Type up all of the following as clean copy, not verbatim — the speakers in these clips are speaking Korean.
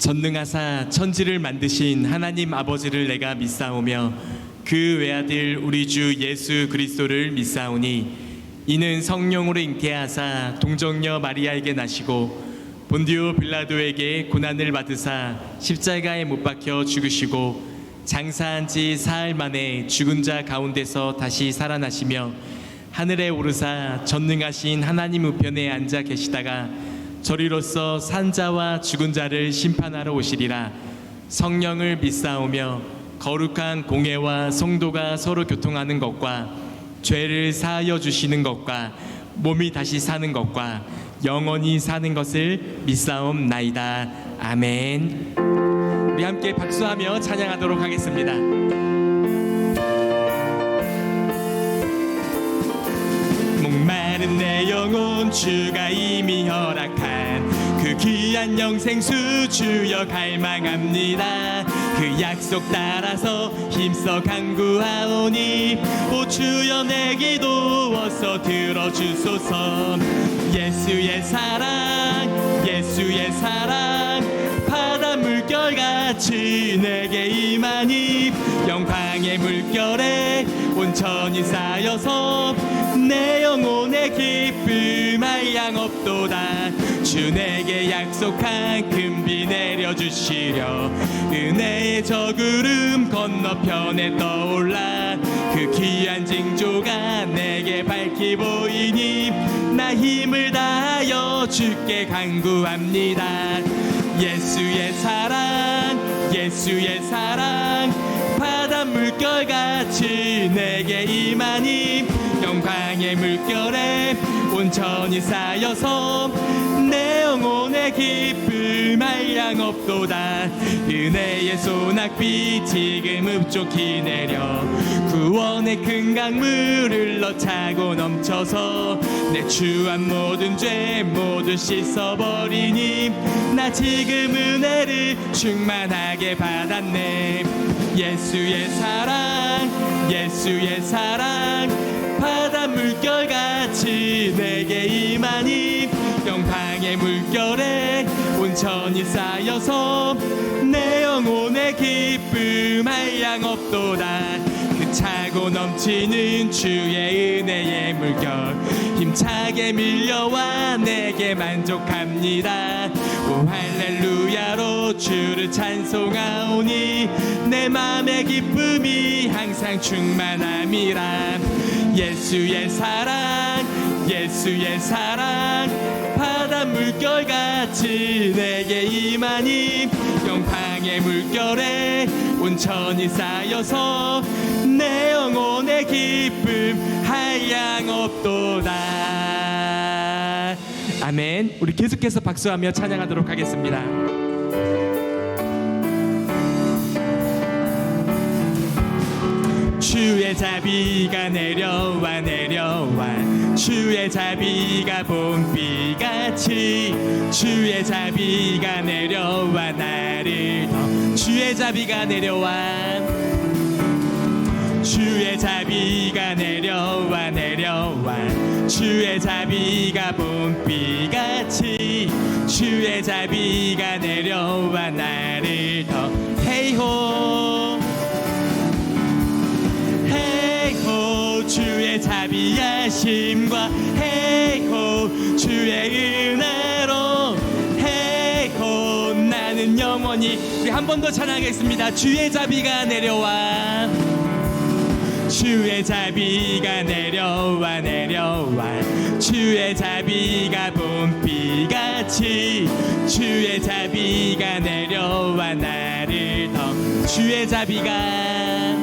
전능하사 천지를 만드신 하나님 아버지를 내가 믿사오며 그 외아들 우리 주 예수 그리스도를 믿사오니 이는 성령으로 잉태하사 동정녀 마리아에게 나시고 본디오 빌라도에게 고난을 받으사 십자가에 못 박혀 죽으시고 장사한 지 사흘 만에 죽은 자 가운데서 다시 살아나시며 하늘에 오르사 전능하신 하나님 우편에 앉아 계시다가 저리로서 산자와 죽은 자를 심판하러 오시리라. 성령을 믿사오며 거룩한 공회와 성도가 서로 교통하는 것과 죄를 사하여 주시는 것과 몸이 다시 사는 것과 영원히 사는 것을 믿사옵나이다. 아멘. 우리 함께 박수하며 찬양하도록 하겠습니다. 목마른 내 영혼 주가 이미 허락한 그 귀한 영생수 주여 갈망합니다. 그 약속 따라서 힘써 간구하오니 오 주여 내 기도 어서 들어주소서. 예수의 사랑 예수의 사랑 바다 물결같이 내게 임하니 영광의 물결에 온천이 쌓여서 내 영혼의 기쁨 한량없도다. 주 내게 약속한 금비 내려주시려 은혜의 저구름 건너편에 떠올라 그 귀한 징조가 내게 밝히 보이니 나 힘을 다하여 주께 간구합니다. 예수의 사랑 예수의 사랑 바다 물결같이 내게 임하니 영광의 물결에 온천이 쌓여서 내 영혼의 기쁨 한량없도다. 은혜의 소낙비 지금 흡족히 내려 구원의 큰 강물 흘러차고 넘쳐서 내 추한 모든 죄 모두 씻어버리니 나 지금 은혜를 충만하게 받았네. 예수의 사랑 예수의 사랑 바다 물결같이 내게 임하니 영광의 물결에 온천이 쌓여서 내 영혼의 기쁨 한량없도다. 그 차고 넘치는 주의 은혜의 물결 힘차게 밀려와 내게 만족합니다. 오 할렐루야로 주를 찬송하오니 내 맘의 기쁨이 항상 충만함이라. 예수의 사랑 예수의 사랑 바다 물결같이 내게 임하니 영광의 물결에 온천이 쌓여서 내 영혼의 기쁨 한량없도다. 아멘. 우리 계속해서 박수하며 찬양하도록 하겠습니다. 주의 자비가 내려와 내려와 주의 자비가 봄비같이 주의 자비가 내려와 나를 더 주의 자비가 내려와 주의 자비가 내려와 내려와 주의 자비가 봄비같이 주의 자비가 내려와 나를 더 헤이호 헤이호 주의 자비하심과 헤이호 주의 은혜로 헤이호 나는 영원히. 우리 한 번 더 찬양하겠습니다. 주의 자비가 내려와 주의 자비가 내려와 내려와 주의 자비가 봄비같이 주의 자비가 내려와 나를 더 주의 자비가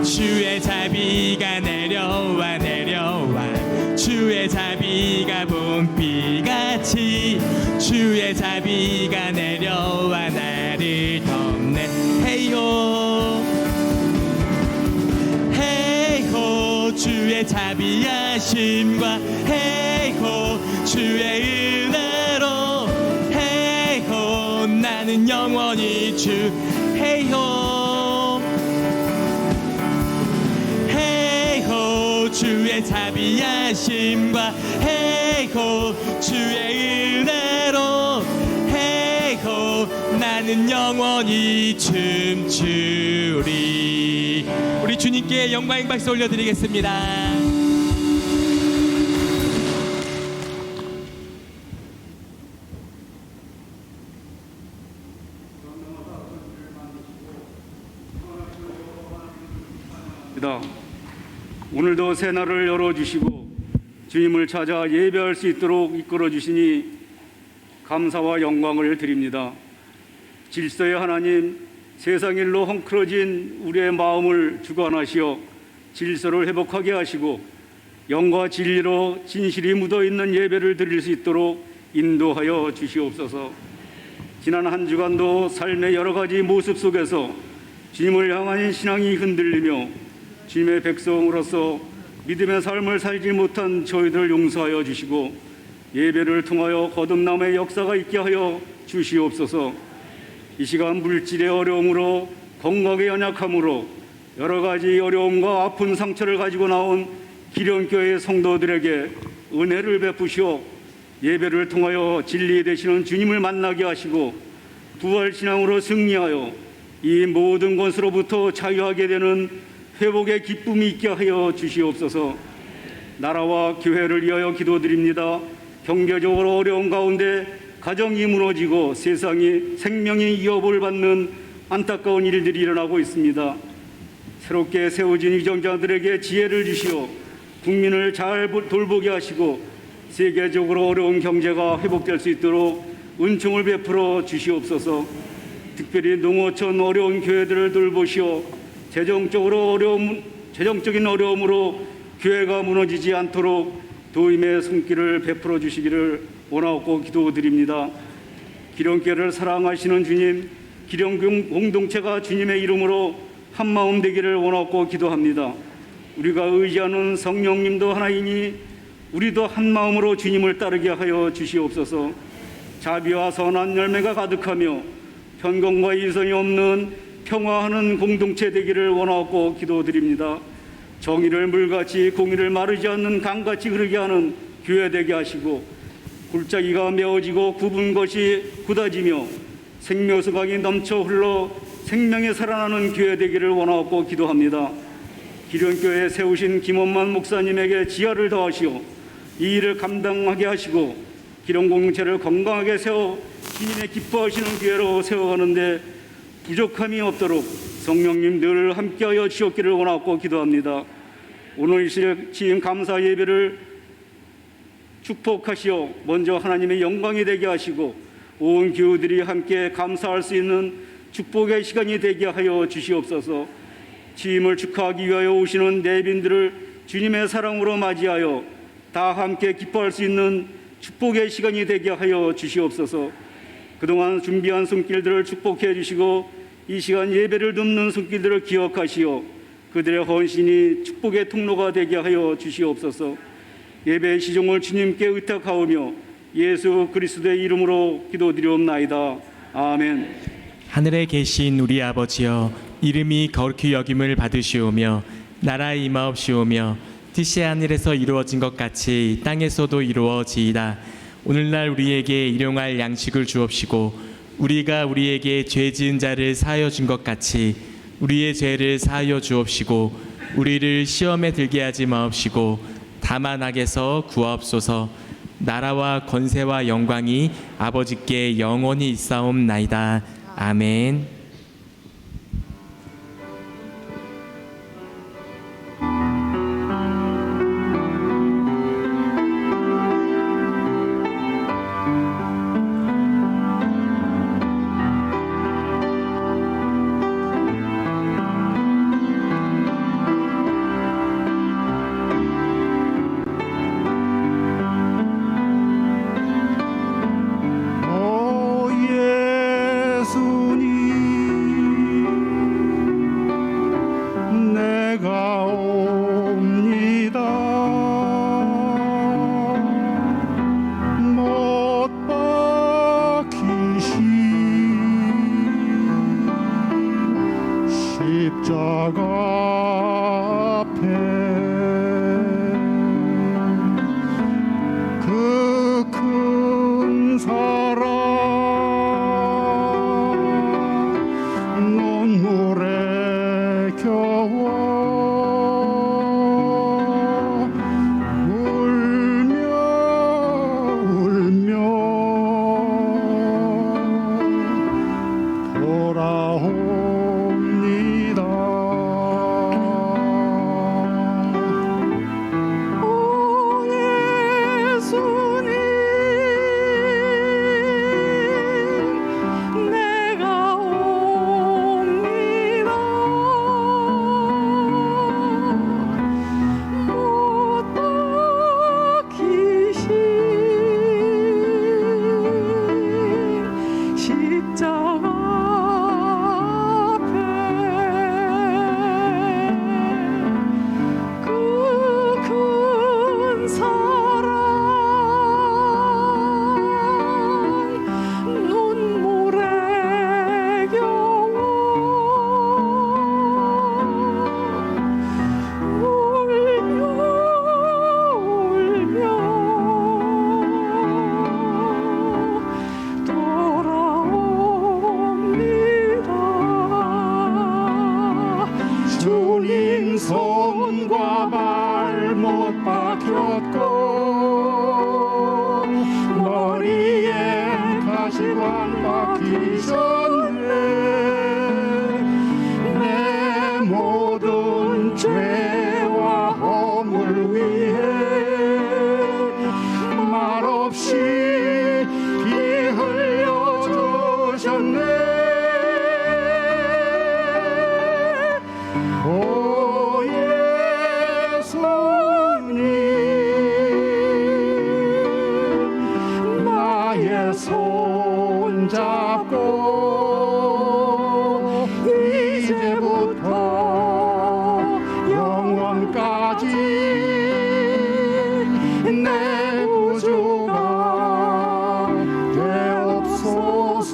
주의 자비가 내려와 내려와 주의 자비가 봄비같이 주의 자비가 내려와 나를 덮네. 헤이호 헤이호 주의 자비하심과 헤이호 주의 은혜로 헤이호 나는 영원히 주 헤이호 헤이호 주의 자비하심과 헤이호 주의 은혜로 헤이호 나는 영원히 춤추리. 우리 주님께 영광의 박수 올려드리겠습니다. 오늘도 새날을 열어주시고 주님을 찾아 예배할 수 있도록 이끌어 주시니 감사와 영광을 드립니다. 질서의 하나님, 세상 일로 헝클어진 우리의 마음을 주관하시어 질서를 회복하게 하시고 영과 진리로 진실이 묻어있는 예배를 드릴 수 있도록 인도하여 주시옵소서. 지난 한 주간도 삶의 여러 가지 모습 속에서 주님을 향한 신앙이 흔들리며 주님의 백성으로서 믿음의 삶을 살지 못한 저희들을 용서하여 주시고 예배를 통하여 거듭남의 역사가 있게 하여 주시옵소서. 이 시간 물질의 어려움으로 건강의 연약함으로 여러 가지 어려움과 아픈 상처를 가지고 나온 기령교회 성도들에게 은혜를 베푸시어 예배를 통하여 진리 되시는 주님을 만나게 하시고 부활신앙으로 승리하여 이 모든 것으로부터 자유하게 되는 회복의 기쁨이 있게 하여 주시옵소서. 나라와 교회를 위하여 기도드립니다. 경제적으로 어려운 가운데 가정이 무너지고 세상이 생명이 위협을 받는 안타까운 일들이 일어나고 있습니다. 새롭게 세워진 위정자들에게 지혜를 주시어 국민을 잘 돌보게 하시고 세계적으로 어려운 경제가 회복될 수 있도록 은총을 베풀어 주시옵소서. 특별히 농어촌 어려운 교회들을 돌보시어 재정적인 어려움으로 교회가 무너지지 않도록 도움의 손길을 베풀어 주시기를 원하고 기도드립니다. 기령교회를 사랑하시는 주님, 기령 공동체가 주님의 이름으로 한마음 되기를 원하고 기도합니다. 우리가 의지하는 성령님도 하나이니 우리도 한마음으로 주님을 따르게 하여 주시옵소서. 자비와 선한 열매가 가득하며 편견과 이성이 없는 평화하는 공동체 되기를 원하고 기도드립니다. 정의를 물같이 공의를 마르지 않는 강같이 흐르게 하는 교회 되게 하시고 골짜기가 메어지고 굽은 것이 굳어지며 생명수강이 넘쳐 흘러 생명에 살아나는 교회 되기를 원하고 기도합니다. 기령교회에 세우신 김원만 목사님에게 지혜를 더하시어 이 일을 감당하게 하시고 기령공동체를 건강하게 세워 주님의 기뻐하시는 교회로 세워가는데 부족함이 없도록 성령님 늘 함께하여 주셨기를 원하고 기도합니다. 오늘 지금 감사 예배를 축복하시어 먼저 하나님의 영광이 되게 하시고 온 교우들이 함께 감사할 수 있는 축복의 시간이 되게 하여 주시옵소서. 취임을 축하하기 위하여 오시는 내빈들을 주님의 사랑으로 맞이하여 다 함께 기뻐할 수 있는 축복의 시간이 되게 하여 주시옵소서. 그동안 준비한 손길들을 축복해 주시고 이 시간 예배를 돕는 손길들을 기억하시어 그들의 헌신이 축복의 통로가 되게 하여 주시옵소서. 예배의 시종을 주님께 의탁하오며 예수 그리스도의 이름으로 기도드리옵나이다. 아멘. 하늘에 계신 우리 아버지여, 이름이 거룩히 여김을 받으시오며 나라에 임하옵시오며 뜻이 하늘에서 이루어진 것 같이 땅에서도 이루어지이다. 오늘날 우리에게 일용할 양식을 주옵시고 우리가 우리에게 죄 지은 자를 사하여 준 것 같이 우리의 죄를 사하여 주옵시고 우리를 시험에 들게 하지 마옵시고 다만 악에서 구하옵소서. 나라와 권세와 영광이 아버지께 영원히 있사옵나이다. 아멘. 예수님 발 못 박혔고 머리에 가시관 박히셨네. 내 모든 죄와 허물 위해 말없이 피 흘려 주셨네. 오 예수님, 나의 손 잡고 이제부터 영원까지 내 구주가 되옵소서.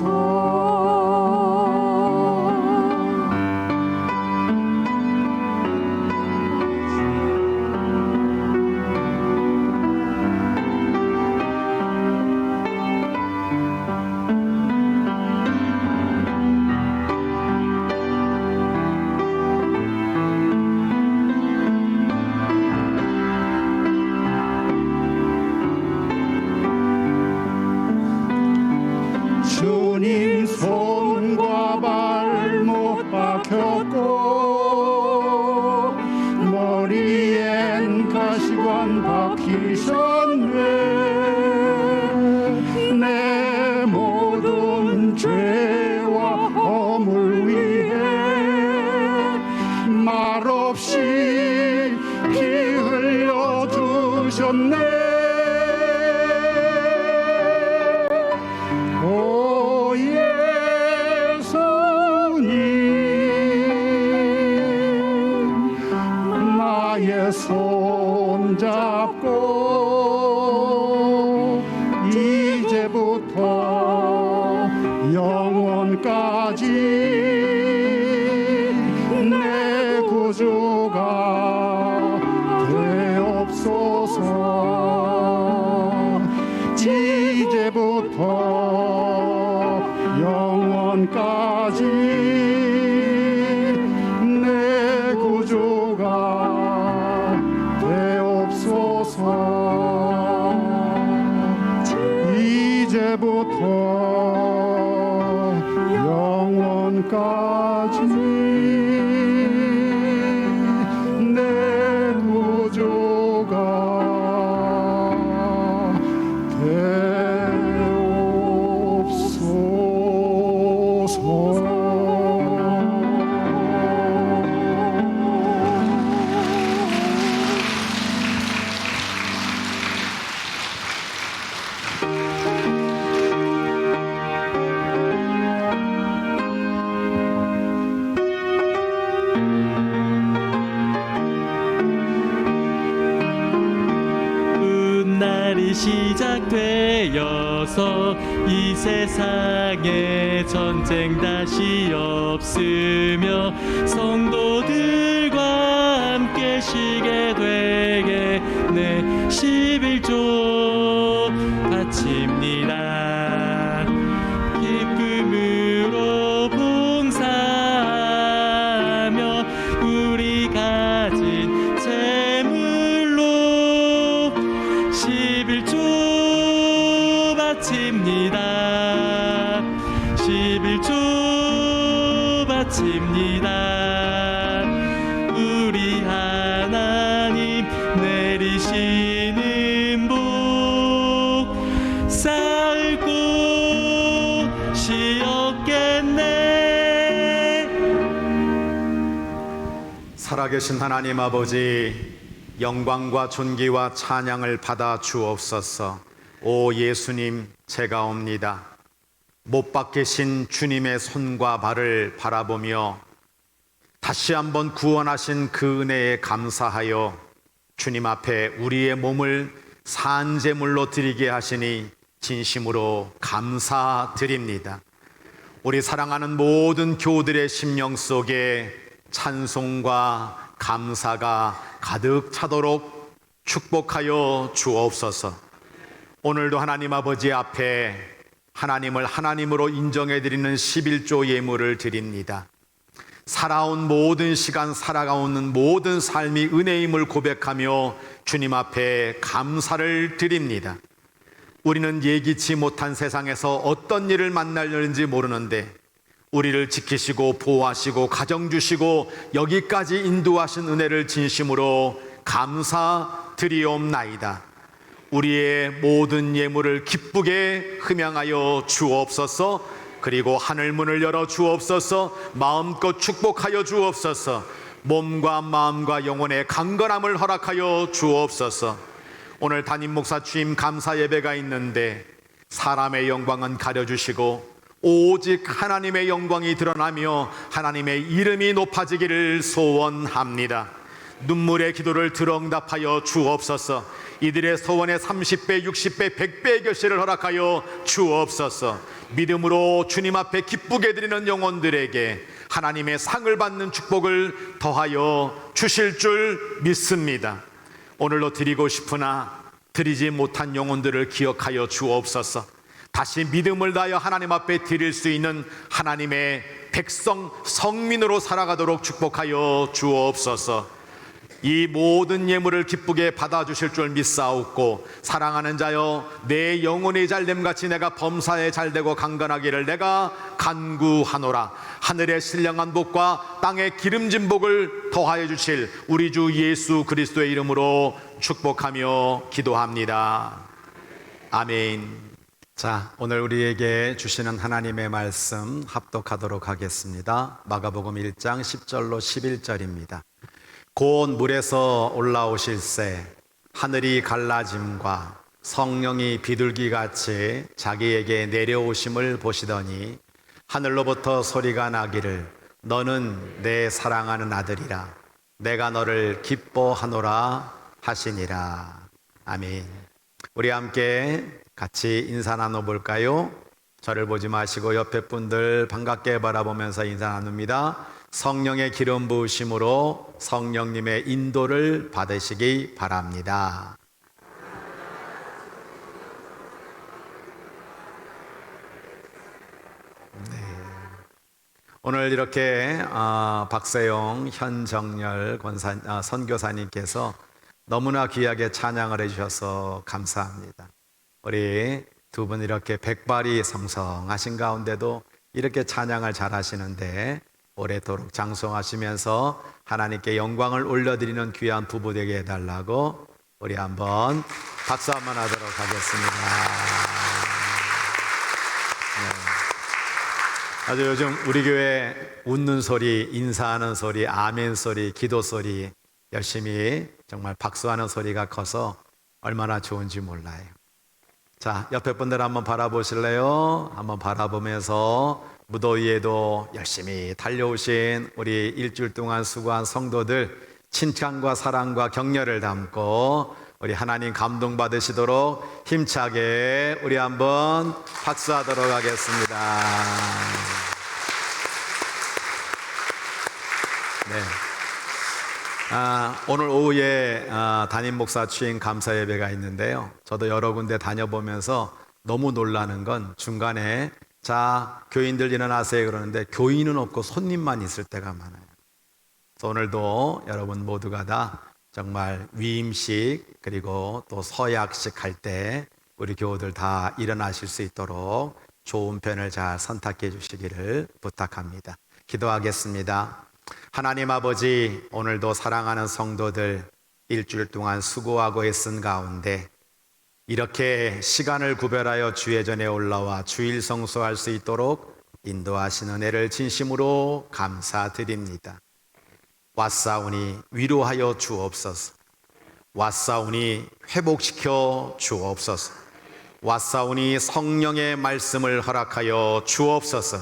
주님 손과 발 못 박혔고 머리엔 가시관 박히셨네. 내 모든 죄와 허물 위해 말없이 피 흘려 주셨네. 오 예수님, 나의 손 잡고 이제부터 영원까지 내 구주가 되옵소서. 이제부터 영원까지 내 구주가 되옵소서. 이제부터 영원까지 내 구주가 되옵소서. 날이 시작되어서 이 세상에 전쟁 다시 없으며 성도들과 함께 쉬게 되겠네. 11조 바칩니다. 기쁨으로 봉사하며 우리 가진 재물로 11조 바칩니다. 11조 바칩니다. 우리 하나님 내리시는 복 쌓을 곳이 없겠네. 살아계신 하나님 아버지, 영광과 존귀와 찬양을 받아 주옵소서. 오 예수님, 제가 옵니다. 못 박히신 주님의 손과 발을 바라보며 다시 한번 구원하신 그 은혜에 감사하여 주님 앞에 우리의 몸을 산제물로 드리게 하시니 진심으로 감사드립니다. 우리 사랑하는 모든 교우들의 심령 속에 찬송과 감사가 가득 차도록 축복하여 주옵소서. 오늘도 하나님 아버지 앞에 하나님을 하나님으로 인정해드리는 11조 예물을 드립니다. 살아온 모든 시간, 살아가오는 모든 삶이 은혜임을 고백하며 주님 앞에 감사를 드립니다. 우리는 예기치 못한 세상에서 어떤 일을 만날는지 모르는데 우리를 지키시고 보호하시고 가정 주시고 여기까지 인도하신 은혜를 진심으로 감사드리옵나이다. 우리의 모든 예물을 기쁘게 흠양하여 주옵소서. 그리고 하늘 문을 열어 주옵소서. 마음껏 축복하여 주옵소서. 몸과 마음과 영혼의 강건함을 허락하여 주옵소서. 오늘 담임 목사 취임 감사 예배가 있는데 사람의 영광은 가려주시고 오직 하나님의 영광이 드러나며 하나님의 이름이 높아지기를 소원합니다. 눈물의 기도를 들응답하여 주옵소서. 이들의 소원에 30배, 60배, 100배의 결실을 허락하여 주옵소서. 믿음으로 주님 앞에 기쁘게 드리는 영혼들에게 하나님의 상을 받는 축복을 더하여 주실 줄 믿습니다. 오늘도 드리고 싶으나 드리지 못한 영혼들을 기억하여 주옵소서. 다시 믿음을 다하여 하나님 앞에 드릴 수 있는 하나님의 백성, 성민으로 살아가도록 축복하여 주옵소서. 이 모든 예물을 기쁘게 받아주실 줄 믿사옵고 사랑하는 자여, 내 영혼이 잘됨같이 내가 범사에 잘되고 강건하기를 내가 간구하노라. 하늘의 신령한 복과 땅의 기름진 복을 더하여 주실 우리 주 예수 그리스도의 이름으로 축복하며 기도합니다. 아멘. 자, 오늘 우리에게 주시는 하나님의 말씀 합독하도록 하겠습니다. 마가복음 1장 10절로 11절입니다. 곧 물에서 올라오실새 하늘이 갈라짐과 성령이 비둘기같이 자기에게 내려오심을 보시더니 하늘로부터 소리가 나기를 너는 내 사랑하는 아들이라 내가 너를 기뻐하노라 하시니라. 아멘. 우리 함께 같이 인사 나눠볼까요? 저를 보지 마시고 옆에 분들 반갑게 바라보면서 인사 나눕니다. 성령의 기름 부으심으로 성령님의 인도를 받으시기 바랍니다. 네. 오늘 이렇게 박세용, 현정열 선교사님께서 너무나 귀하게 찬양을 해주셔서 감사합니다. 우리 두 분 이렇게 백발이 성성하신 가운데도 이렇게 찬양을 잘하시는데 오래도록 장성하시면서 하나님께 영광을 올려드리는 귀한 부부 되게 해달라고 우리 한번 박수 한번 하도록 하겠습니다. 네. 아주 요즘 우리 교회 웃는 소리, 인사하는 소리, 아멘 소리, 기도 소리 열심히 정말 박수하는 소리가 커서 얼마나 좋은지 몰라요. 자, 옆에 분들 한번 바라보실래요? 한번 바라보면서 무더위에도 열심히 달려오신 우리 일주일 동안 수고한 성도들 칭찬과 사랑과 격려를 담고 우리 하나님 감동받으시도록 힘차게 우리 한번 박수하도록 하겠습니다. 네. 오늘 오후에 담임 목사 취임 감사 예배가 있는데요. 저도 여러 군데 다녀보면서 너무 놀라는 건 중간에 자, 교인들 일어나세요 그러는데 교인은 없고 손님만 있을 때가 많아요. 그래서 오늘도 여러분 모두가 다 정말 위임식 그리고 또 서약식 할 때 우리 교우들 다 일어나실 수 있도록 좋은 편을 잘 선택해 주시기를 부탁합니다. 기도하겠습니다. 하나님 아버지, 오늘도 사랑하는 성도들 일주일 동안 수고하고 애쓴 가운데 이렇게 시간을 구별하여 주의 전에 올라와 주일 성수할 수 있도록 인도하시는 은혜를 진심으로 감사드립니다. 왔사오니 위로하여 주옵소서. 왔사오니 회복시켜 주옵소서. 왔사오니 성령의 말씀을 허락하여 주옵소서.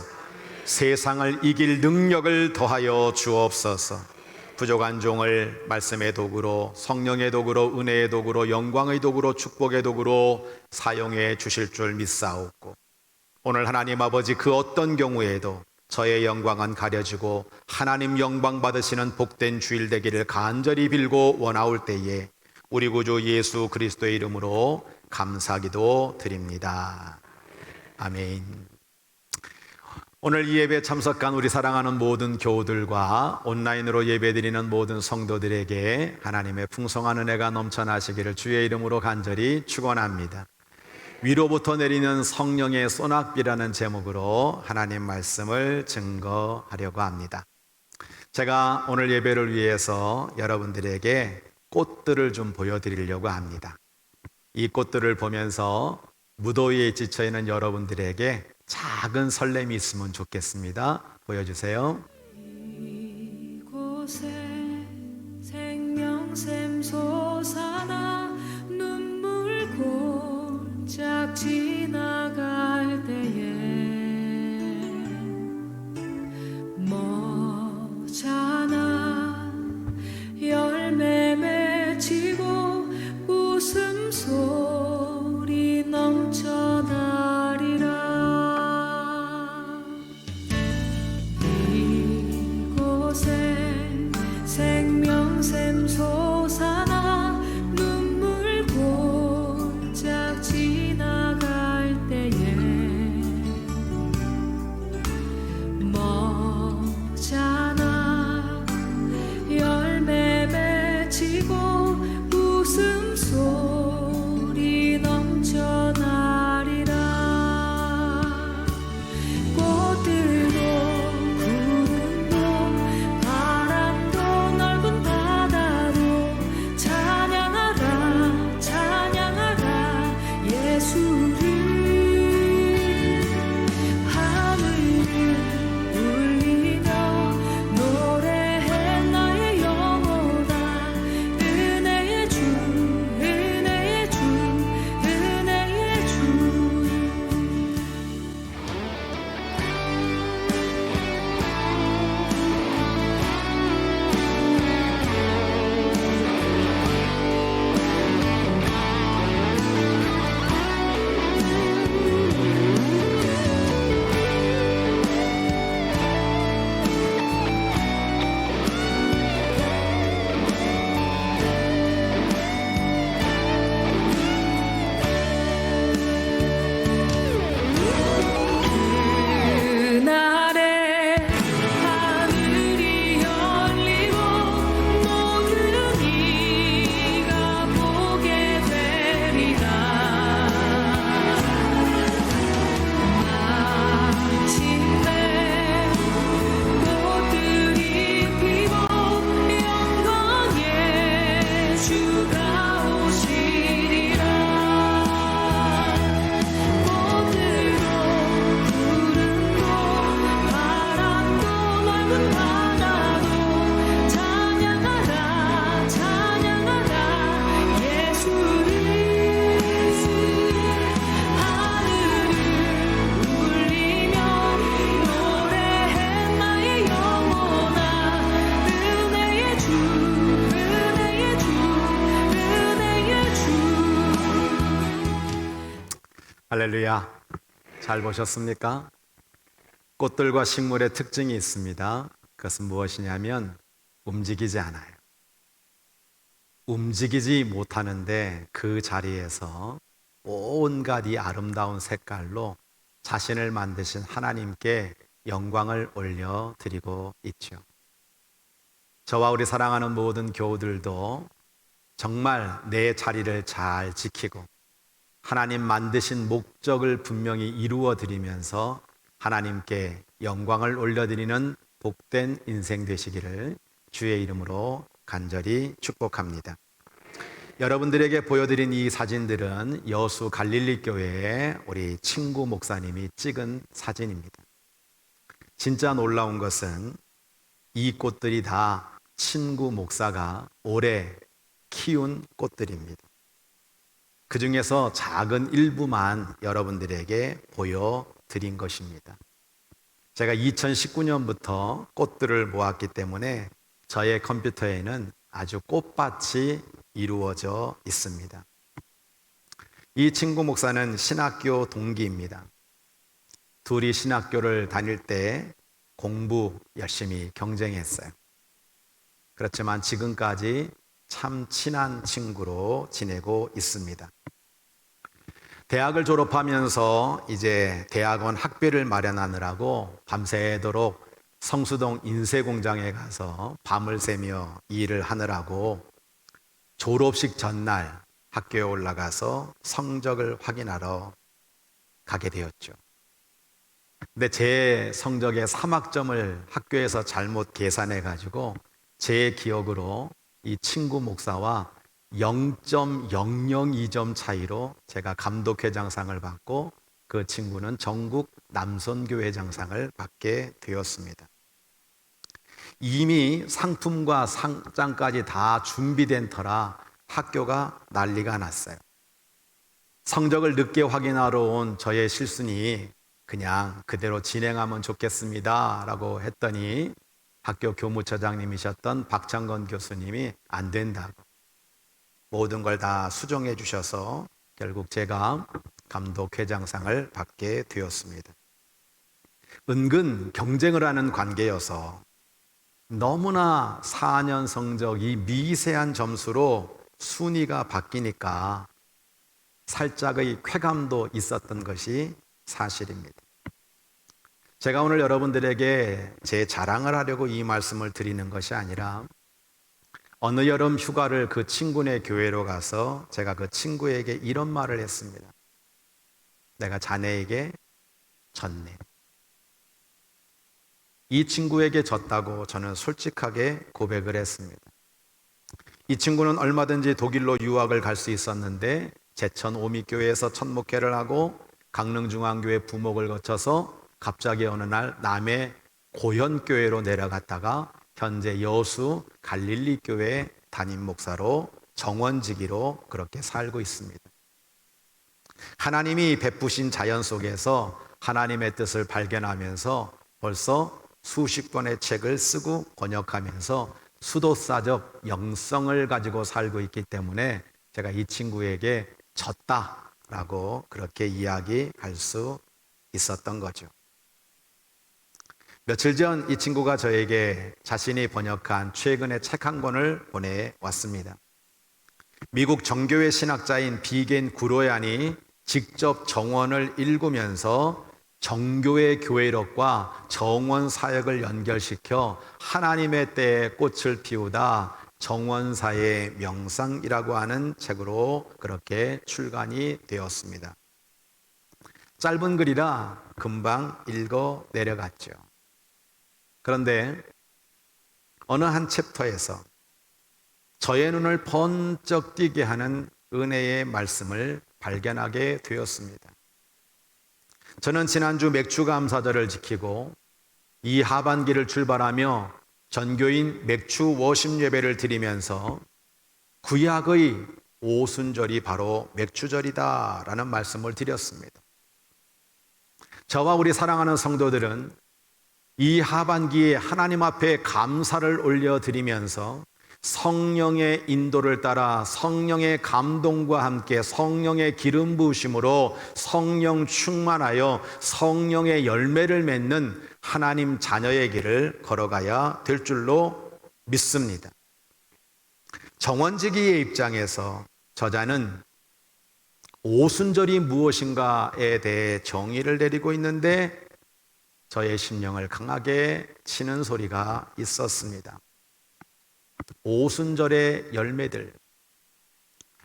세상을 이길 능력을 더하여 주옵소서. 부족한 종을 말씀의 도구로, 성령의 도구로, 은혜의 도구로, 영광의 도구로, 축복의 도구로 사용해 주실 줄 믿사옵고 오늘 하나님 아버지 그 어떤 경우에도 저의 영광은 가려지고 하나님 영광 받으시는 복된 주일 되기를 간절히 빌고 원하올 때에 우리 구주 예수 그리스도의 이름으로 감사기도 드립니다. 아멘. 오늘 이 예배에 참석한 우리 사랑하는 모든 교우들과 온라인으로 예배드리는 모든 성도들에게 하나님의 풍성한 은혜가 넘쳐나시기를 주의 이름으로 간절히 축원합니다. 위로부터 내리는 성령의 소낙비라는 제목으로 하나님 말씀을 증거하려고 합니다. 제가 오늘 예배를 위해서 여러분들에게 꽃들을 좀 보여드리려고 합니다. 이 꽃들을 보면서 무더위에 지쳐있는 여러분들에게 작은 설렘이 있으면 좋겠습니다. 보여주세요. 이곳에 생명샘 솟아나 눈물 골짝 지나갈 때에 머자나 열매 맺히고 웃음소리 넘쳐나리라. 이곳에 생명샘 솟아나 눈물 골짝 지나갈 때에 머자나 열매 맺히고 웃음소리 넘쳐나리라. 꽃들도 구름도 바람도 넓은 바다도 찬양하라 찬양하라 예수를. 하늘을 울리며 노래해 나의 영혼아. 은혜의 주 은혜의 주 은혜의 주. 그날에 하늘이 열리고 모든 이가 보게 되리라. 마침내 꽃들이 피고 영광의 주가 오시리라. 꽃들도 구름도 바람도 넓은 바다도 찬양하라 찬양하라 예수를. 하늘을 울리며 노래해 나의 영혼아. 은혜의 주 은혜의 주 은혜의 주. 할렐루야. 잘 보셨습니까? 꽃들과 식물의 특징이 있습니다. 그것은 무엇이냐면 움직이지 않아요. 움직이지 못하는데 그 자리에서 온갖 이 아름다운 색깔로 자신을 만드신 하나님께 영광을 올려드리고 있죠. 저와 우리 사랑하는 모든 교우들도 정말 내 자리를 잘 지키고 하나님 만드신 목적을 분명히 이루어 드리면서 하나님께 영광을 올려드리는 복된 인생 되시기를 주의 이름으로 간절히 축복합니다. 여러분들에게 보여드린 이 사진들은 여수 갈릴리 교회의 우리 친구 목사님이 찍은 사진입니다. 진짜 놀라운 것은 이 꽃들이 다 친구 목사가 오래 키운 꽃들입니다. 그 중에서 작은 일부만 여러분들에게 보여드린 것입니다. 제가 2019년부터 꽃들을 모았기 때문에 저의 컴퓨터에는 아주 꽃밭이 이루어져 있습니다. 이 친구 목사는 신학교 동기입니다. 둘이 신학교를 다닐 때 공부 열심히 경쟁했어요. 그렇지만 지금까지 참 친한 친구로 지내고 있습니다. 대학을 졸업하면서 이제 대학원 학비를 마련하느라고 밤새도록 성수동 인쇄공장에 가서 밤을 새며 일을 하느라고 졸업식 전날 학교에 올라가서 성적을 확인하러 가게 되었죠. 근데 제 성적의 3학점을 학교에서 잘못 계산해 가지고 제 기억으로 이 친구 목사와 0.002점 차이로 제가 감독회장상을 받고 그 친구는 전국 남선교회장상을 받게 되었습니다. 이미 상품과 상장까지 다 준비된 터라 학교가 난리가 났어요. 성적을 늦게 확인하러 온 저의 실순이 그냥 그대로 진행하면 좋겠습니다 라고 했더니 학교 교무처장님이셨던 박창건 교수님이 안 된다고 모든 걸 다 수정해 주셔서 결국 제가 감독회장상을 받게 되었습니다. 은근 경쟁을 하는 관계여서 너무나 4년 성적이 미세한 점수로 순위가 바뀌니까 살짝의 쾌감도 있었던 것이 사실입니다. 제가 오늘 여러분들에게 제 자랑을 하려고 이 말씀을 드리는 것이 아니라 어느 여름 휴가를 그 친구네 교회로 가서 제가 그 친구에게 이런 말을 했습니다. 내가 자네에게 졌네. 이 친구에게 졌다고 저는 솔직하게 고백을 했습니다. 이 친구는 얼마든지 독일로 유학을 갈 수 있었는데 제천 오미교회에서 첫 목회를 하고 강릉중앙교회 부목을 거쳐서 갑자기 어느 날 남해 고현교회로 내려갔다가 현재 여수 갈릴리교회 담임 목사로 정원직위로 그렇게 살고 있습니다. 하나님이 베푸신 자연 속에서 하나님의 뜻을 발견하면서 벌써 수십 권의 책을 쓰고 번역하면서 수도사적 영성을 가지고 살고 있기 때문에 제가 이 친구에게 졌다라고 그렇게 이야기할 수 있었던 거죠. 며칠 전 이 친구가 저에게 자신이 번역한 최근의 책 한 권을 보내왔습니다. 미국 정교회 신학자인 비겐 구로얀이 직접 정원을 읽으면서 정교회 교회력과 정원 사역을 연결시켜 하나님의 때에 꽃을 피우다 정원사의 명상이라고 하는 책으로 그렇게 출간이 되었습니다. 짧은 글이라 금방 읽어 내려갔죠. 그런데 어느 한 챕터에서 저의 눈을 번쩍 띄게 하는 은혜의 말씀을 발견하게 되었습니다. 저는 지난주 맥주 감사절을 지키고 이 하반기를 출발하며 전교인 맥주 워십 예배를 드리면서 구약의 오순절이 바로 맥주절이다 라는 말씀을 드렸습니다. 저와 우리 사랑하는 성도들은 이 하반기에 하나님 앞에 감사를 올려드리면서 성령의 인도를 따라 성령의 감동과 함께 성령의 기름 부으심으로 성령 충만하여 성령의 열매를 맺는 하나님 자녀의 길을 걸어가야 될 줄로 믿습니다. 정원지기의 입장에서 저자는 오순절이 무엇인가에 대해 정의를 내리고 있는데 저의 심령을 강하게 치는 소리가 있었습니다. 오순절의 열매들,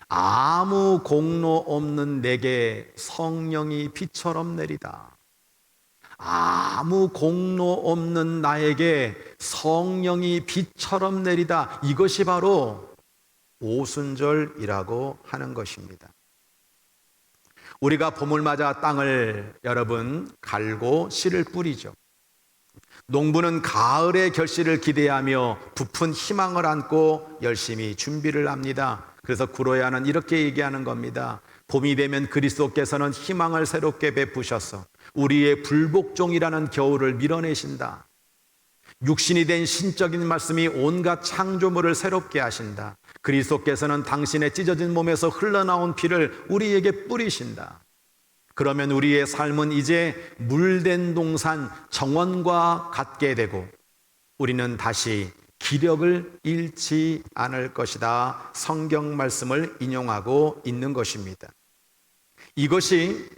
아무 공로 없는 내게 성령이 비처럼 내리다. 아무 공로 없는 나에게 성령이 비처럼 내리다. 이것이 바로 오순절이라고 하는 것입니다. 우리가 봄을 맞아 땅을 여러분 갈고 씨를 뿌리죠. 농부는 가을의 결실을 기대하며 부푼 희망을 안고 열심히 준비를 합니다. 그래서 구로야는 이렇게 얘기하는 겁니다. 봄이 되면 그리스도께서는 희망을 새롭게 베푸셔서 우리의 불복종이라는 겨울을 밀어내신다. 육신이 된 신적인 말씀이 온갖 창조물을 새롭게 하신다. 그리스도께서는 당신의 찢어진 몸에서 흘러나온 피를 우리에게 뿌리신다. 그러면 우리의 삶은 이제 물된 동산 정원과 같게 되고 우리는 다시 기력을 잃지 않을 것이다. 성경 말씀을 인용하고 있는 것입니다. 이것이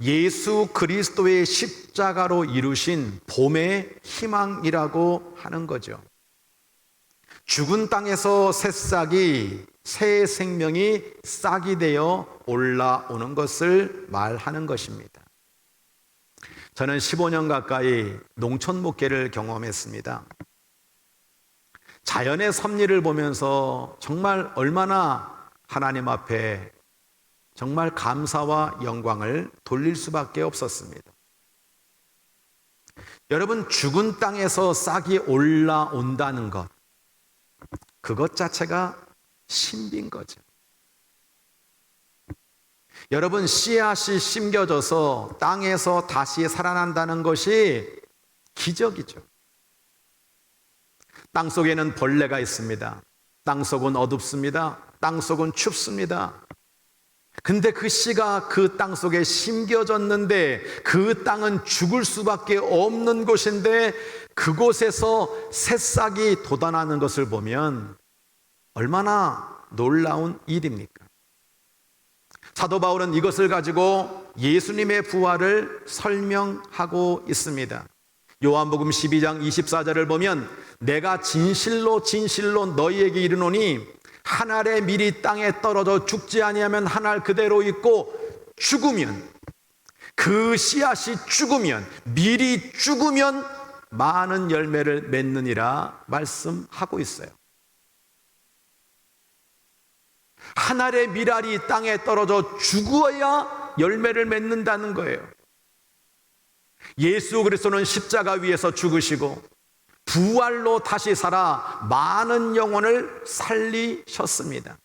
예수 그리스도의 십자가로 이루신 봄의 희망이라고 하는 거죠. 죽은 땅에서 새싹이, 새 생명이 싹이 되어 올라오는 것을 말하는 것입니다. 저는 15년 가까이 농촌 목회를 경험했습니다. 자연의 섭리를 보면서 정말 얼마나 하나님 앞에 정말 감사와 영광을 돌릴 수밖에 없었습니다. 여러분, 죽은 땅에서 싹이 올라온다는 것, 그것 자체가 신비인 거죠. 여러분, 씨앗이 심겨져서 땅에서 다시 살아난다는 것이 기적이죠. 땅속에는 벌레가 있습니다. 땅속은 어둡습니다. 땅속은 춥습니다. 근데 그 씨가 그 땅속에 심겨졌는데 그 땅은 죽을 수밖에 없는 곳인데 그곳에서 새싹이 돋아나는 것을 보면 얼마나 놀라운 일입니까? 사도 바울은 이것을 가지고 예수님의 부활을 설명하고 있습니다. 요한복음 12장 24절을 보면 내가 진실로 진실로 너희에게 이르노니 한 알의 밀이 땅에 떨어져 죽지 아니하면 한 알 그대로 있고 죽으면, 그 씨앗이 죽으면, 밀이 죽으면 많은 열매를 맺느니라 말씀하고 있어요. 한 알의 밀알이 땅에 떨어져 죽어야 열매를 맺는다는 거예요. 예수 그리스도는 십자가 위에서 죽으시고 부활로 다시 살아 많은 영혼을 살리셨습니다.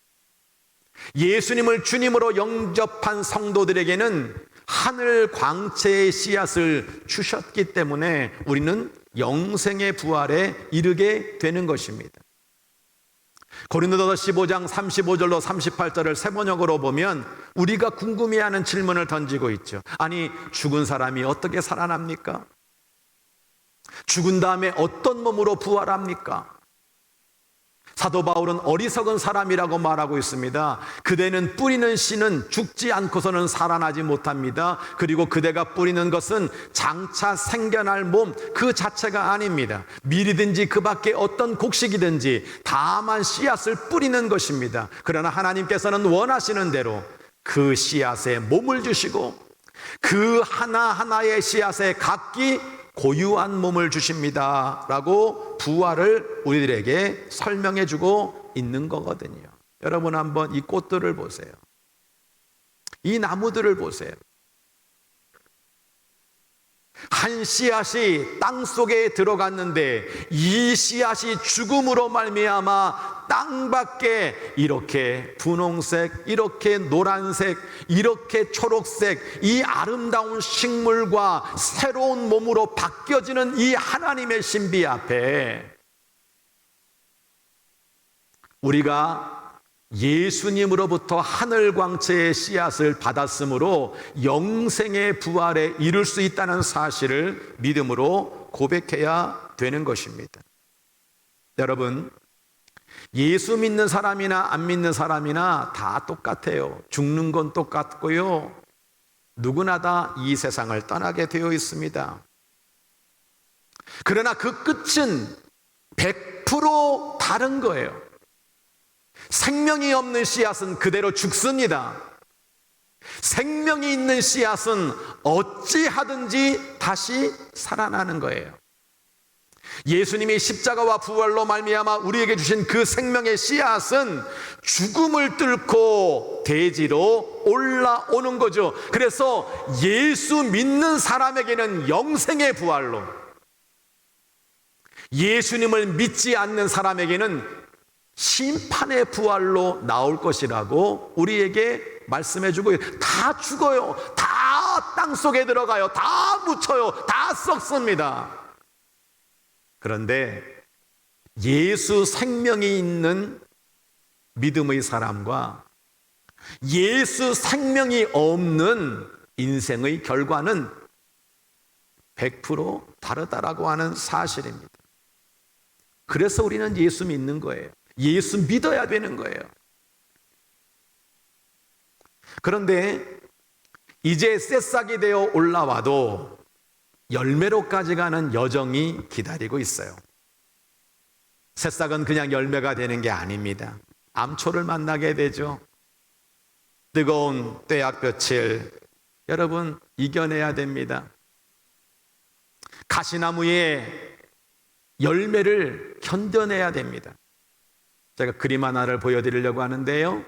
예수님을 주님으로 영접한 성도들에게는 하늘 광채의 씨앗을 주셨기 때문에 우리는 영생의 부활에 이르게 되는 것입니다. 고린도서 15장 35절로 38절을 새번역으로 보면 우리가 궁금해하는 질문을 던지고 있죠. 아니, 죽은 사람이 어떻게 살아납니까? 죽은 다음에 어떤 몸으로 부활합니까? 사도 바울은 어리석은 사람이라고 말하고 있습니다. 그대는 뿌리는 씨는 죽지 않고서는 살아나지 못합니다. 그리고 그대가 뿌리는 것은 장차 생겨날 몸 그 자체가 아닙니다. 밀이든지 그 밖에 어떤 곡식이든지 다만 씨앗을 뿌리는 것입니다. 그러나 하나님께서는 원하시는 대로 그 씨앗에 몸을 주시고 그 하나하나의 씨앗에 각기 고유한 몸을 주십니다 라고 부활을 우리들에게 설명해 주고 있는 거거든요. 여러분, 한번 이 꽃들을 보세요. 이 나무들을 보세요. 한 씨앗이 땅속에 들어갔는데 이 씨앗이 죽음으로 말미암아 땅밖에 이렇게 분홍색, 이렇게 노란색, 이렇게 초록색 이 아름다운 식물과 새로운 몸으로 바뀌어지는 이 하나님의 신비 앞에 우리가 예수님으로부터 하늘 광채의 씨앗을 받았으므로 영생의 부활에 이룰 수 있다는 사실을 믿음으로 고백해야 되는 것입니다. 여러분, 예수 믿는 사람이나 안 믿는 사람이나 다 똑같아요. 죽는 건 똑같고요. 누구나 다 이 세상을 떠나게 되어 있습니다. 그러나 그 끝은 100% 다른 거예요. 생명이 없는 씨앗은 그대로 죽습니다. 생명이 있는 씨앗은 어찌하든지 다시 살아나는 거예요. 예수님이 십자가와 부활로 말미암아 우리에게 주신 그 생명의 씨앗은 죽음을 뚫고 대지로 올라오는 거죠. 그래서 예수 믿는 사람에게는 영생의 부활로, 예수님을 믿지 않는 사람에게는 심판의 부활로 나올 것이라고 우리에게 말씀해주고, 다 죽어요. 다 땅속에 들어가요. 다 묻혀요. 다 썩습니다. 그런데 예수 생명이 있는 믿음의 사람과 예수 생명이 없는 인생의 결과는 100% 다르다라고 하는 사실입니다. 그래서 우리는 예수 믿는 거예요. 예수 믿어야 되는 거예요. 그런데 이제 새싹이 되어 올라와도 열매로까지 가는 여정이 기다리고 있어요. 새싹은 그냥 열매가 되는 게 아닙니다. 암초를 만나게 되죠. 뜨거운 떼약볕을 여러분 이겨내야 됩니다. 가시나무의 열매를 견뎌내야 됩니다. 제가 그림 하나를 보여드리려고 하는데요.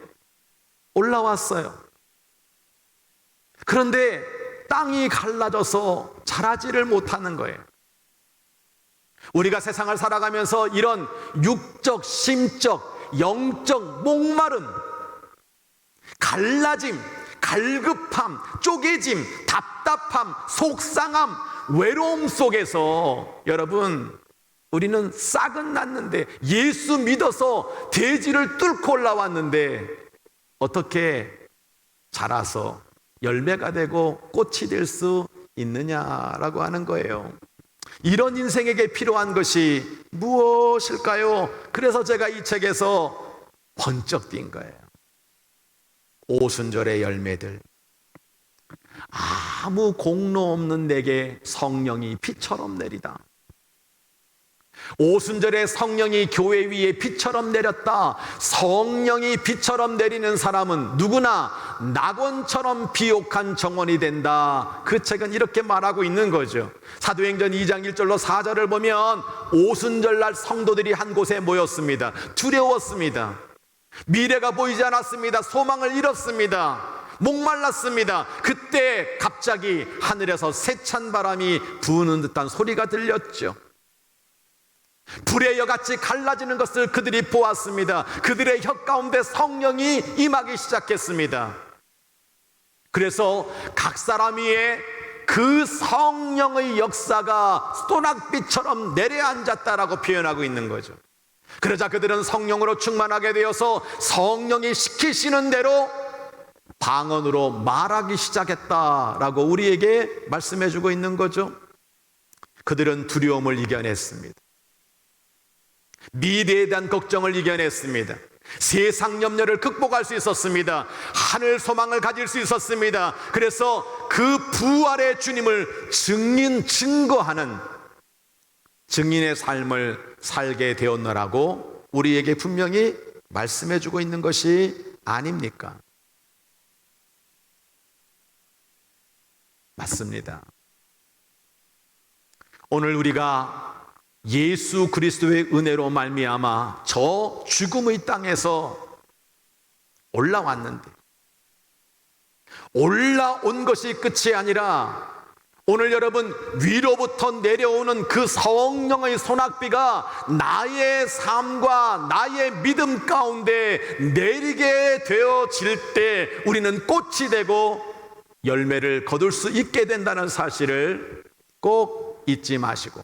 올라왔어요. 그런데 땅이 갈라져서 자라지를 못하는 거예요. 우리가 세상을 살아가면서 이런 육적, 심적, 영적 목마름, 갈라짐, 갈급함, 쪼개짐, 답답함, 속상함, 외로움 속에서 여러분 우리는 싹은 났는데 예수 믿어서 대지를 뚫고 올라왔는데 어떻게 자라서 열매가 되고 꽃이 될 수 있느냐라고 하는 거예요. 이런 인생에게 필요한 것이 무엇일까요? 그래서 제가 이 책에서 번쩍 띈 거예요. 오순절의 열매들. 아무 공로 없는 내게 성령이 비처럼 내리다. 오순절에 성령이 교회 위에 비처럼 내렸다. 성령이 비처럼 내리는 사람은 누구나 낙원처럼 비옥한 정원이 된다. 그 책은 이렇게 말하고 있는 거죠. 사도행전 2장 1절로 4절을 보면 오순절날 성도들이 한 곳에 모였습니다. 두려웠습니다. 미래가 보이지 않았습니다. 소망을 잃었습니다. 목말랐습니다. 그때 갑자기 하늘에서 세찬 바람이 부는 듯한 소리가 들렸죠. 불의 여같이 갈라지는 것을 그들이 보았습니다. 그들의 혀 가운데 성령이 임하기 시작했습니다. 그래서 각 사람 위에 그 성령의 역사가 소낙비처럼 내려앉았다라고 표현하고 있는 거죠. 그러자 그들은 성령으로 충만하게 되어서 성령이 시키시는 대로 방언으로 말하기 시작했다라고 우리에게 말씀해주고 있는 거죠. 그들은 두려움을 이겨냈습니다. 미래에 대한 걱정을 이겨냈습니다. 세상 염려를 극복할 수 있었습니다. 하늘 소망을 가질 수 있었습니다. 그래서 그 부활의 주님을 증거하는 증인의 삶을 살게 되었노라고 우리에게 분명히 말씀해주고 있는 것이 아닙니까? 맞습니다. 오늘 우리가 예수 그리스도의 은혜로 말미암아 저 죽음의 땅에서 올라왔는데 올라온 것이 끝이 아니라 오늘 여러분 위로부터 내려오는 그 성령의 소낙비가 나의 삶과 나의 믿음 가운데 내리게 되어질 때 우리는 꽃이 되고 열매를 거둘 수 있게 된다는 사실을 꼭 잊지 마시고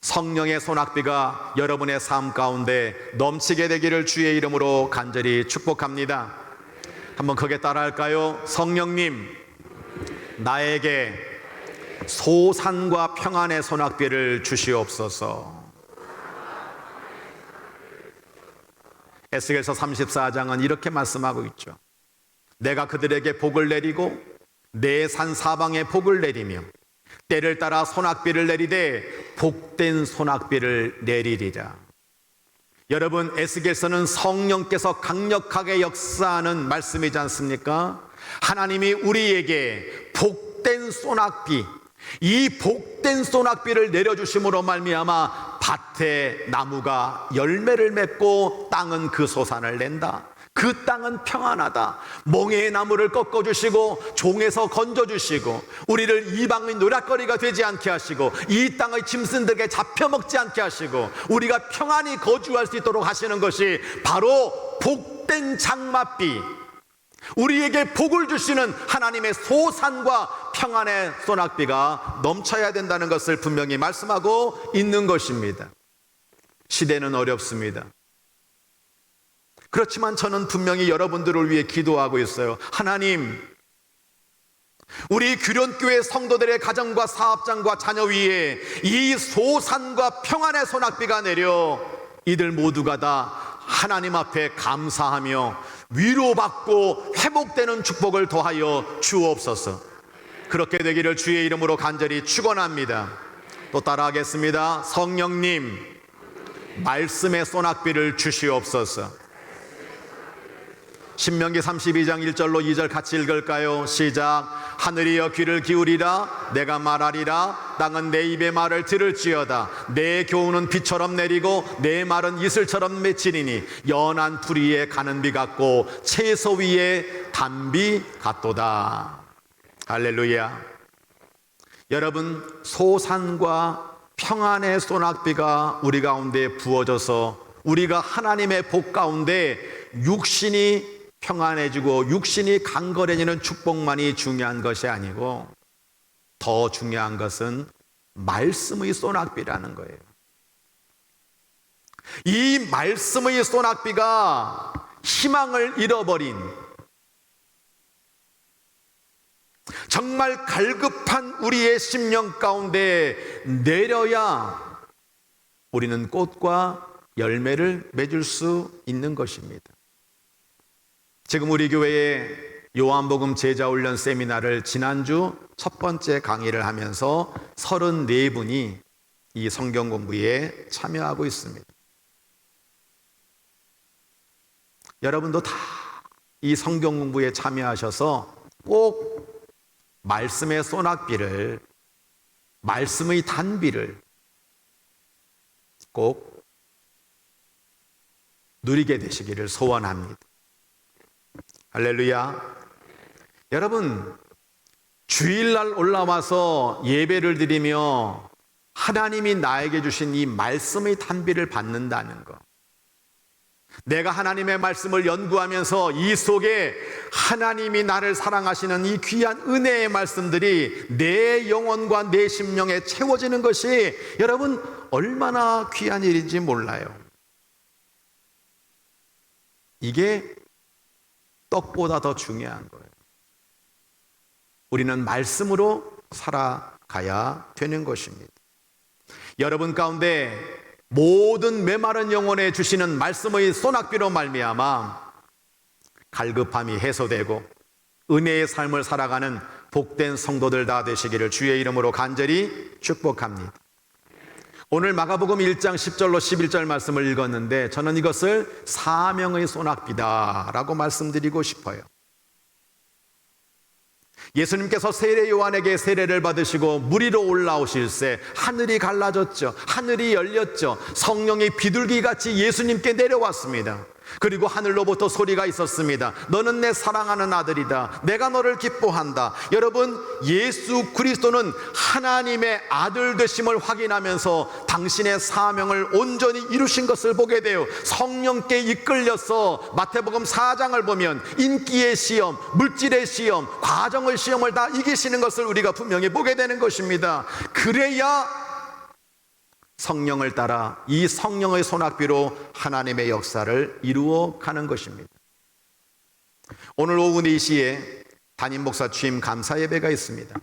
성령의 소낙비가 여러분의 삶 가운데 넘치게 되기를 주의 이름으로 간절히 축복합니다. 한번 크게 따라할까요? 성령님, 나에게 소산과 평안의 소낙비를 주시옵소서. 에스겔서 34장은 이렇게 말씀하고 있죠. 내가 그들에게 복을 내리고 내 산 사방에 복을 내리며 때를 따라 소낙비를 내리되 복된 소낙비를 내리리라. 여러분, 에스겔서는 성령께서 강력하게 역사하는 말씀이지 않습니까? 하나님이 우리에게 복된 소낙비, 이 복된 소낙비를 내려주심으로 말미암아 밭에 나무가 열매를 맺고 땅은 그 소산을 낸다. 그 땅은 평안하다. 멍에의 나무를 꺾어주시고 종에서 건져주시고 우리를 이방의 노략거리가 되지 않게 하시고 이 땅의 짐승들에게 잡혀먹지 않게 하시고 우리가 평안히 거주할 수 있도록 하시는 것이 바로 복된 장맛비, 우리에게 복을 주시는 하나님의 소산과 평안의 소낙비가 넘쳐야 된다는 것을 분명히 말씀하고 있는 것입니다. 시대는 어렵습니다. 그렇지만 저는 분명히 여러분들을 위해 기도하고 있어요. 하나님, 우리 규련교회 성도들의 가정과 사업장과 자녀 위에 이 소산과 평안의 소낙비가 내려 이들 모두가 다 하나님 앞에 감사하며 위로받고 회복되는 축복을 더하여 주옵소서. 그렇게 되기를 주의 이름으로 간절히 축원합니다. 또 따라하겠습니다. 성령님, 말씀의 소낙비를 주시옵소서. 신명기 32장 1절로 2절 같이 읽을까요? 시작. 하늘이여 귀를 기울이라. 내가 말하리라. 땅은 내 입의 말을 들을지어다. 내 교훈은 비처럼 내리고 내 말은 이슬처럼 맺히리니 연한 풀 위에 가는 비 같고 채소 위에 단비 같도다. 할렐루야. 여러분, 소산과 평안의 소낙비가 우리 가운데 부어져서 우리가 하나님의 복 가운데 육신이 평안해지고 육신이 강건해지는 축복만이 중요한 것이 아니고 더 중요한 것은 말씀의 소낙비라는 거예요. 이 말씀의 소낙비가 희망을 잃어버린, 정말 갈급한 우리의 심령 가운데 내려야 우리는 꽃과 열매를 맺을 수 있는 것입니다. 지금 우리 교회에 요한복음 제자훈련 세미나를 지난주 첫 번째 강의를 하면서 34분이 이 성경 공부에 참여하고 있습니다. 여러분도 다 이 성경 공부에 참여하셔서 꼭 말씀의 소낙비를, 말씀의 단비를 꼭 누리게 되시기를 소원합니다. 할렐루야. 여러분, 주일날 올라와서 예배를 드리며 하나님이 나에게 주신 이 말씀의 단비를 받는다는 것, 내가 하나님의 말씀을 연구하면서 이 속에 하나님이 나를 사랑하시는 이 귀한 은혜의 말씀들이 내 영혼과 내 심령에 채워지는 것이 여러분 얼마나 귀한 일인지 몰라요. 이게 떡보다 더 중요한 거예요. 우리는 말씀으로 살아가야 되는 것입니다. 여러분 가운데 모든 메마른 영혼에 주시는 말씀의 소낙비로 말미암아 갈급함이 해소되고 은혜의 삶을 살아가는 복된 성도들 다 되시기를 주의 이름으로 간절히 축복합니다. 오늘 마가복음 1장 10절로 11절 말씀을 읽었는데 저는 이것을 사명의 소낙비다라고 말씀드리고 싶어요. 예수님께서 세례 요한에게 세례를 받으시고 물 위로 올라오실새 하늘이 갈라졌죠. 하늘이 열렸죠. 성령이 비둘기같이 예수님께 내려왔습니다. 그리고 하늘로부터 소리가 있었습니다. 너는 내 사랑하는 아들이다. 내가 너를 기뻐한다. 여러분, 예수 그리스도는 하나님의 아들 되심을 확인하면서 당신의 사명을 온전히 이루신 것을 보게 돼요. 성령께 이끌려서 마태복음 4장을 보면 인기의 시험, 물질의 시험, 과정의 시험을 다 이기시는 것을 우리가 분명히 보게 되는 것입니다. 그래야 성령을 따라 이 성령의 소낙비로 하나님의 역사를 이루어 가는 것입니다. 오늘 오후 4시에 담임 목사 취임 감사 예배가 있습니다.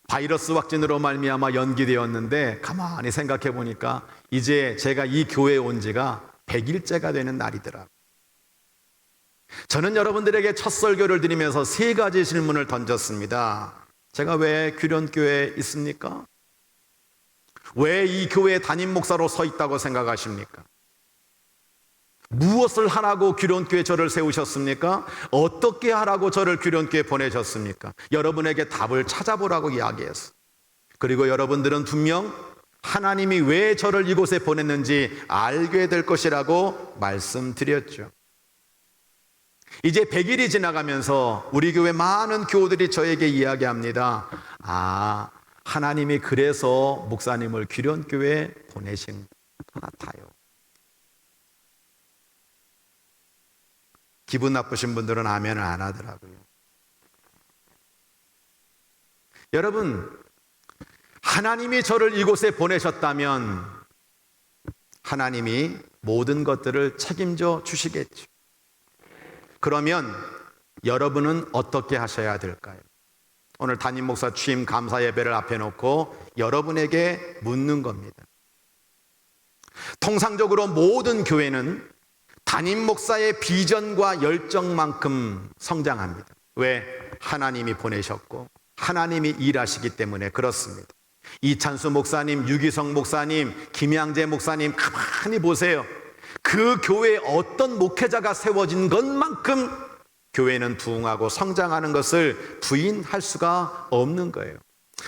바이러스 확진으로 말미암아 연기되었는데 가만히 생각해 보니까 이제 제가 이 교회에 온 지가 100일째가 되는 날이더라고요. 저는 여러분들에게 첫 설교를 드리면서 3가지 질문을 던졌습니다. 제가 왜 규련교회에 있습니까? 왜 이 교회에 담임 목사로 서 있다고 생각하십니까? 무엇을 하라고 규련교회에 저를 세우셨습니까? 어떻게 하라고 저를 규련교회에 보내셨습니까? 여러분에게 답을 찾아보라고 이야기했어요. 그리고 여러분들은 분명 하나님이 왜 저를 이곳에 보냈는지 알게 될 것이라고 말씀드렸죠. 이제 100일이 지나가면서 우리 교회 많은 교우들이 저에게 이야기합니다. 하나님이 그래서 목사님을 규련교회에 보내신 것 같아요. 기분 나쁘신 분들은 아멘을 안 하더라고요. 여러분, 하나님이 저를 이곳에 보내셨다면 하나님이 모든 것들을 책임져 주시겠죠. 그러면 여러분은 어떻게 하셔야 될까요? 오늘 담임 목사 취임 감사 예배를 앞에 놓고 여러분에게 묻는 겁니다. 통상적으로 모든 교회는 담임 목사의 비전과 열정만큼 성장합니다. 왜? 하나님이 보내셨고 하나님이 일하시기 때문에 그렇습니다. 이찬수 목사님, 유기성 목사님, 김양재 목사님 가만히 보세요. 그 교회에 어떤 목회자가 세워진 것만큼 교회는 부흥하고 성장하는 것을 부인할 수가 없는 거예요.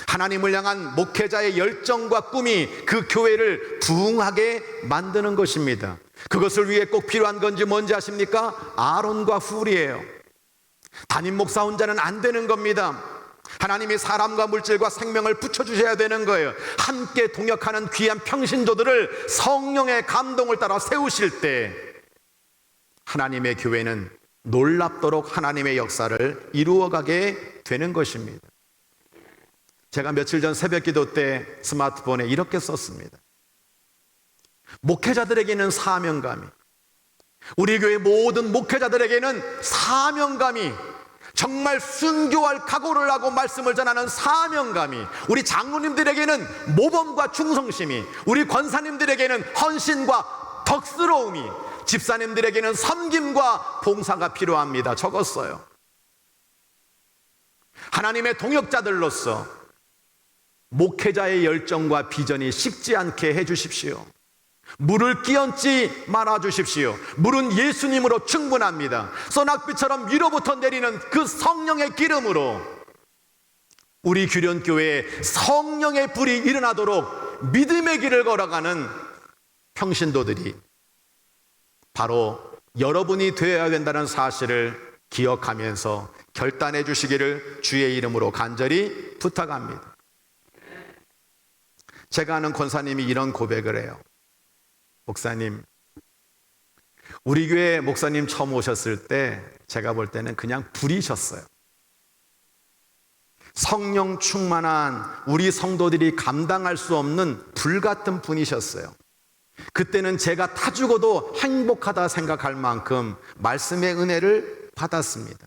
하나님을 향한 목회자의 열정과 꿈이 그 교회를 부흥하게 만드는 것입니다. 그것을 위해 꼭 필요한 건지 뭔지 아십니까? 아론과 훌이에요. 담임 목사 혼자는 안 되는 겁니다. 하나님이 사람과 물질과 생명을 붙여주셔야 되는 거예요. 함께 동역하는 귀한 평신도들을 성령의 감동을 따라 세우실 때 하나님의 교회는 놀랍도록 하나님의 역사를 이루어가게 되는 것입니다. 제가 며칠 전 새벽기도 때 스마트폰에 이렇게 썼습니다. 목회자들에게는 사명감이, 우리 교회 모든 목회자들에게는 사명감이, 정말 순교할 각오를 하고 말씀을 전하는 사명감이, 우리 장로님들에게는 모범과 충성심이, 우리 권사님들에게는 헌신과 덕스러움이, 집사님들에게는 섬김과 봉사가 필요합니다. 적었어요. 하나님의 동역자들로서 목회자의 열정과 비전이 식지 않게 해주십시오. 물을 끼얹지 말아주십시오. 물은 예수님으로 충분합니다. 소낙비처럼 위로부터 내리는 그 성령의 기름으로 우리 규련교회에 성령의 불이 일어나도록 믿음의 길을 걸어가는 평신도들이 바로 여러분이 되어야 된다는 사실을 기억하면서 결단해 주시기를 주의 이름으로 간절히 부탁합니다. 제가 아는 권사님이 이런 고백을 해요. 목사님, 우리 교회 목사님 처음 오셨을 때 제가 볼 때는 그냥 불이셨어요. 성령 충만한 우리 성도들이 감당할 수 없는 불 같은 분이셨어요. 그때는 제가 타 죽어도 행복하다 생각할 만큼 말씀의 은혜를 받았습니다.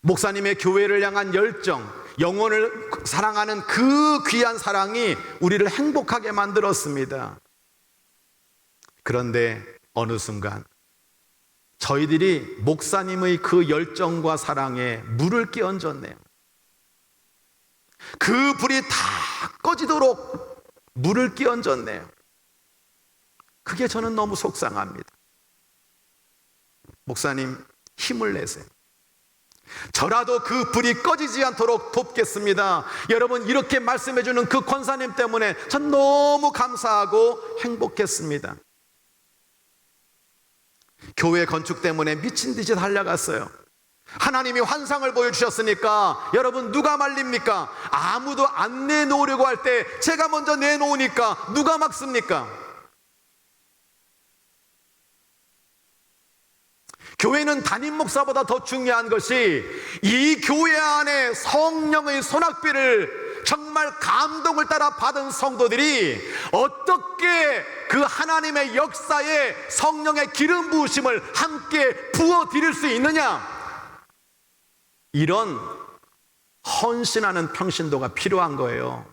목사님의 교회를 향한 열정, 영혼을 사랑하는 그 귀한 사랑이 우리를 행복하게 만들었습니다. 그런데 어느 순간 저희들이 목사님의 그 열정과 사랑에 물을 끼얹었네요. 그 불이 다 꺼지도록 물을 끼얹었네요. 그게 저는 너무 속상합니다. 목사님, 힘을 내세요. 저라도 그 불이 꺼지지 않도록 돕겠습니다. 여러분, 이렇게 말씀해주는 그 권사님 때문에 전 너무 감사하고 행복했습니다. 교회 건축 때문에 미친 듯이 달려갔어요. 하나님이 환상을 보여주셨으니까 여러분 누가 말립니까? 아무도 안 내놓으려고 할 때 제가 먼저 내놓으니까 누가 막습니까? 교회는 담임 목사보다 더 중요한 것이 이 교회 안에 성령의 소낙비를 정말 감동을 따라 받은 성도들이 어떻게 그 하나님의 역사에 성령의 기름 부으심을 함께 부어 드릴 수 있느냐, 이런 헌신하는 평신도가 필요한 거예요.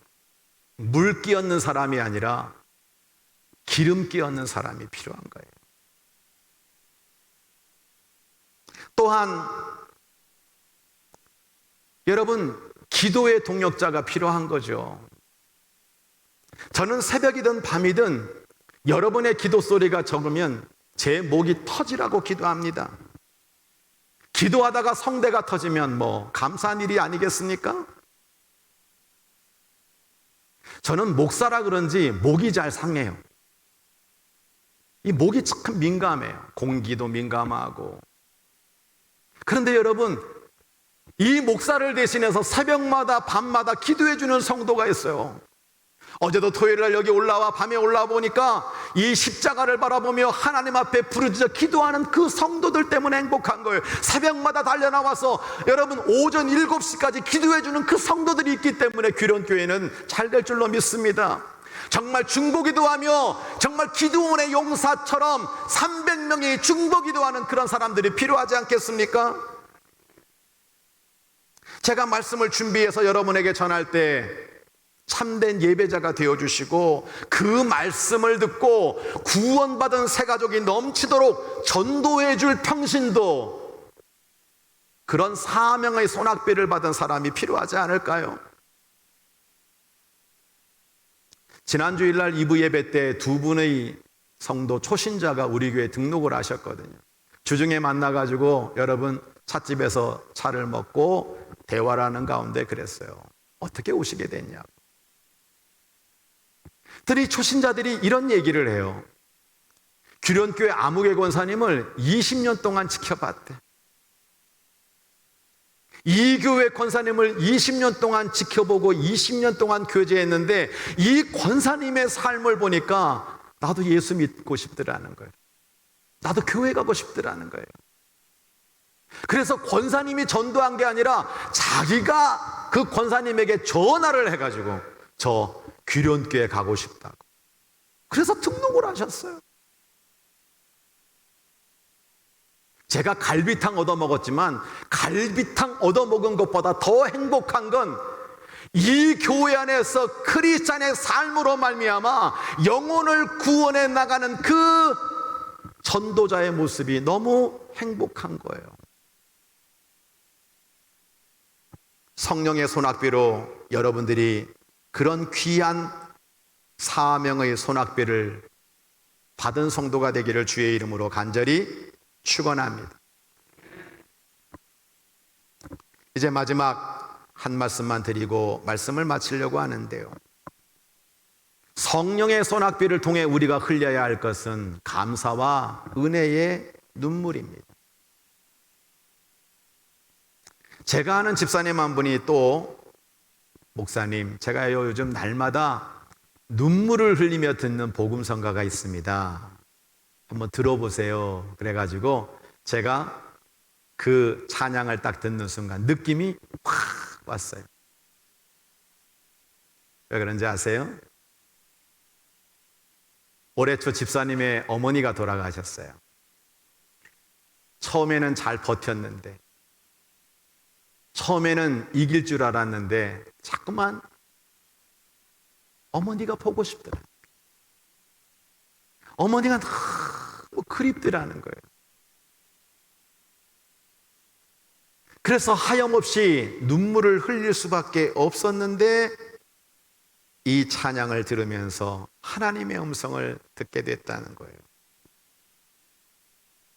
물 끼얹는 사람이 아니라 기름 끼얹는 사람이 필요한 거예요. 또한 여러분, 기도의 동역자가 필요한 거죠. 저는 새벽이든 밤이든 여러분의 기도 소리가 적으면 제 목이 터지라고 기도합니다. 기도하다가 성대가 터지면 뭐 감사한 일이 아니겠습니까? 저는 목사라 그런지 목이 잘 상해요. 이 목이 참 민감해요. 공기도 민감하고. 그런데 여러분, 이 목사를 대신해서 새벽마다 밤마다 기도해 주는 성도가 있어요. 어제도 토요일날 여기 올라와 밤에 올라와 보니까 이 십자가를 바라보며 하나님 앞에 부르짖어 기도하는 그 성도들 때문에 행복한 거예요. 새벽마다 달려나와서 여러분 오전 7시까지 기도해 주는 그 성도들이 있기 때문에 규련교회는 잘 될 줄로 믿습니다. 정말 중보기도하며 정말 기도원의 용사처럼 300명이 중보기도하는 그런 사람들이 필요하지 않겠습니까? 제가 말씀을 준비해서 여러분에게 전할 때 참된 예배자가 되어주시고 그 말씀을 듣고 구원받은 새 가족이 넘치도록 전도해 줄 평신도, 그런 사명의 손학비를 받은 사람이 필요하지 않을까요? 지난 주일날 2부 예배 때 두 분의 성도 초신자가 우리 교회에 등록을 하셨거든요. 주중에 만나가지고 여러분 찻집에서 차를 먹고 대화를 하는 가운데 그랬어요. 어떻게 오시게 됐냐고. 이 초신자들이 이런 얘기를 해요. 규련교회 아무개 권사님을 20년 동안 지켜봤대. 이 교회 권사님을 20년 동안 지켜보고 20년 동안 교제했는데 이 권사님의 삶을 보니까 나도 예수 믿고 싶더라는 거예요. 나도 교회 가고 싶더라는 거예요. 그래서 권사님이 전도한 게 아니라 자기가 그 권사님에게 전화를 해가지고 저 규련교회 가고 싶다고. 그래서 등록을 하셨어요. 제가 갈비탕 얻어먹었지만 갈비탕 얻어먹은 것보다 더 행복한 건 이 교회 안에서 크리스찬의 삶으로 말미암아 영혼을 구원해 나가는 그 전도자의 모습이 너무 행복한 거예요. 성령의 손학비로 여러분들이 그런 귀한 사명의 손학비를 받은 성도가 되기를 주의 이름으로 간절히 축원합니다. 이제 마지막 한 말씀만 드리고 말씀을 마치려고 하는데요. 성령의 손학비를 통해 우리가 흘려야 할 것은 감사와 은혜의 눈물입니다. 제가 아는 집사님 한 분이 또 목사님, 제가요 요즘 날마다 눈물을 흘리며 듣는 복음성가가 있습니다. 한번 들어보세요. 그래가지고 제가 그 찬양을 딱 듣는 순간 느낌이 확 왔어요. 왜 그런지 아세요? 올해 초 집사님의 어머니가 돌아가셨어요. 처음에는 잘 버텼는데, 처음에는 이길 줄 알았는데 자꾸만 어머니가 보고 싶더라. 어머니가 너무 그립더라는 거예요. 그래서 하염없이 눈물을 흘릴 수밖에 없었는데 이 찬양을 들으면서 하나님의 음성을 듣게 됐다는 거예요.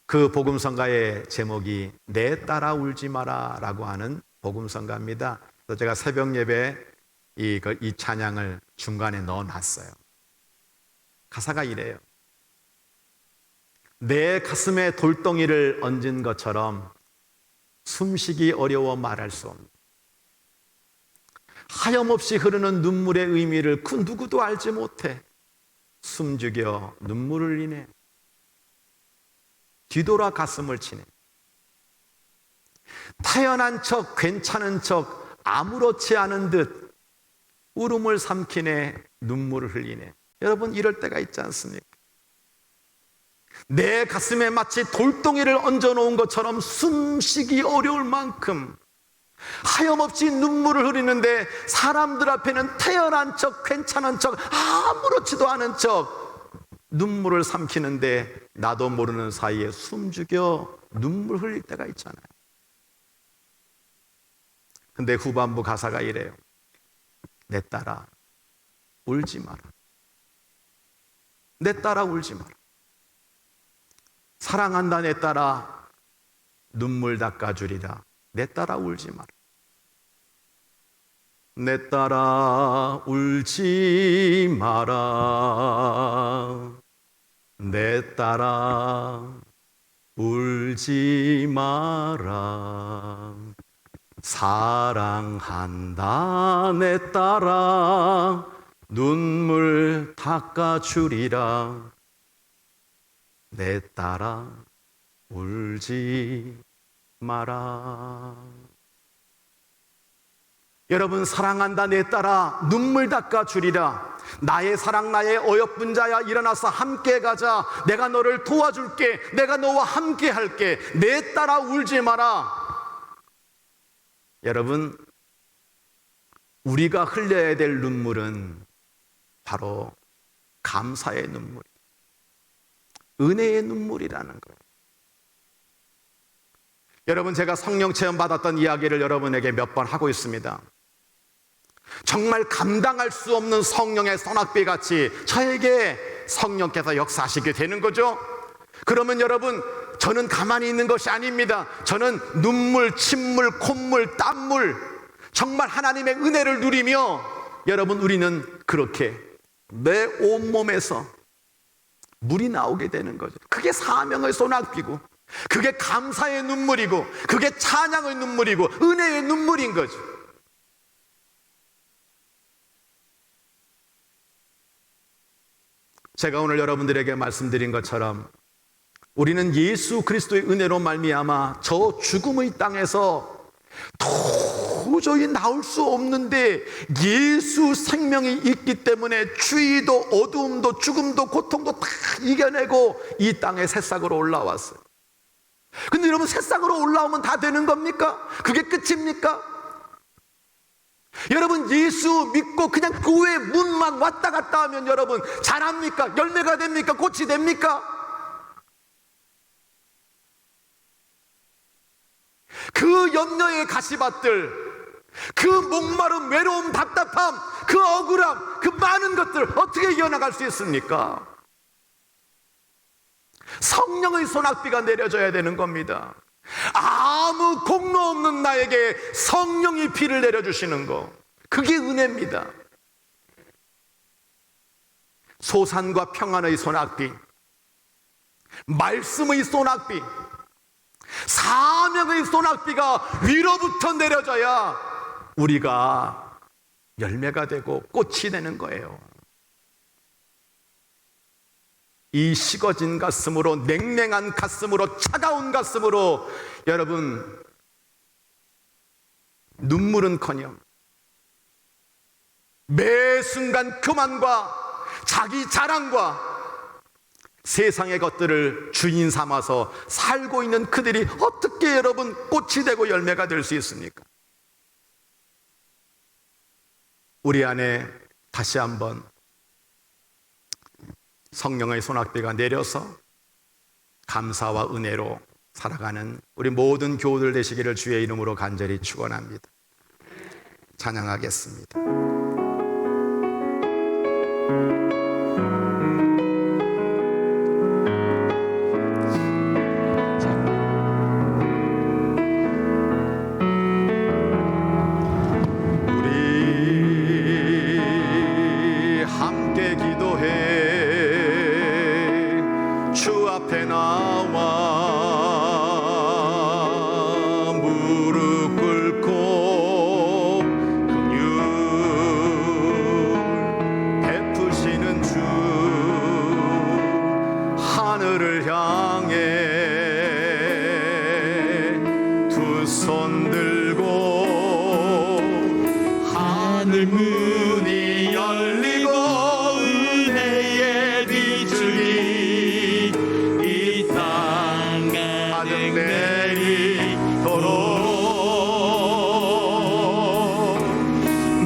그 복음성가의 제목이 내 딸아 울지 마라 라고 하는 복음성가입니다. 그래서 제가 새벽 예배에 이 찬양을 중간에 넣어놨어요. 가사가 이래요. 내 가슴에 돌덩이를 얹은 것처럼 숨쉬기 어려워 말할 수 없는, 하염없이 흐르는 눈물의 의미를 그 누구도 알지 못해 숨죽여 눈물을 흘리네. 뒤돌아 가슴을 치네. 태연한 척 괜찮은 척 아무렇지 않은 듯 울음을 삼키네. 눈물을 흘리네. 여러분 이럴 때가 있지 않습니까? 내 가슴에 마치 돌덩이를 얹어놓은 것처럼 숨쉬기 어려울 만큼 하염없이 눈물을 흐리는데 사람들 앞에는 태연한 척 괜찮은 척 아무렇지도 않은 척 눈물을 삼키는데 나도 모르는 사이에 숨죽여 눈물 흘릴 때가 있잖아요. 근데 후반부 가사가 이래요. 내 딸아 울지 마라. 내 딸아 울지 마라. 사랑한다 내 딸아 눈물 닦아주리라. 내 딸아 울지 마라. 내 딸아 울지 마라. 내 딸아 울지 마라. 사랑한다 내 딸아 눈물 닦아주리라. 내 딸아 울지 마라. 여러분 사랑한다 내 딸아 눈물 닦아주리라. 나의 사랑 나의 어여쁜 자야 일어나서 함께 가자. 내가 너를 도와줄게. 내가 너와 함께 할게. 내 딸아 울지 마라. 여러분 우리가 흘려야 될 눈물은 바로 감사의 눈물, 은혜의 눈물이라는 거예요. 여러분, 제가 성령 체험 받았던 이야기를 여러분에게 몇 번 하고 있습니다. 정말 감당할 수 없는 성령의 소낙비 같이 저에게 성령께서 역사하시게 되는 거죠. 그러면 여러분, 저는 가만히 있는 것이 아닙니다. 저는 눈물, 침물, 콧물, 땀물, 정말 하나님의 은혜를 누리며, 여러분, 우리는 그렇게 내 온몸에서 물이 나오게 되는 거죠. 그게 사명의 소낙비고, 그게 감사의 눈물이고, 그게 찬양의 눈물이고, 은혜의 눈물인 거죠. 제가 오늘 여러분들에게 말씀드린 것처럼 우리는 예수 그리스도의 은혜로 말미암아 저 죽음의 땅에서 도저히 나올 수 없는데 예수 생명이 있기 때문에 추위도 어두움도 죽음도 고통도 다 이겨내고 이 땅에 새싹으로 올라왔어요. 근데 여러분, 새싹으로 올라오면 다 되는 겁니까? 그게 끝입니까? 여러분, 예수 믿고 그냥 교회 문만 왔다 갔다 하면 여러분 자랍니까? 열매가 됩니까? 꽃이 됩니까? 그 염려의 가시밭들, 그 목마름, 외로움, 답답함, 그 억울함, 그 많은 것들 어떻게 이어나갈 수 있습니까? 성령의 소낙비가 내려져야 되는 겁니다. 아무 공로 없는 나에게 성령이 비를 내려주시는 거, 그게 은혜입니다. 소산과 평안의 소낙비, 말씀의 소낙비, 사명의 소낙비가 위로부터 내려져야 우리가 열매가 되고 꽃이 되는 거예요. 이 식어진 가슴으로, 냉랭한 가슴으로, 차가운 가슴으로 여러분 눈물은커녕 매 순간 교만과 자기 자랑과 세상의 것들을 주인 삼아서 살고 있는 그들이 어떻게 여러분 꽃이 되고 열매가 될 수 있습니까? 우리 안에 다시 한번 성령의 소낙비가 내려서 감사와 은혜로 살아가는 우리 모든 교우들 되시기를 주의 이름으로 간절히 축원합니다. 찬양하겠습니다. 우리 함께 기도해 주 앞에 나와 무릎 꿇고 긍휼 베푸시는 주 하늘을 향해 두 손 들고 하늘 문이 열리고 은혜의 비추기 이 땅 가득 내리도록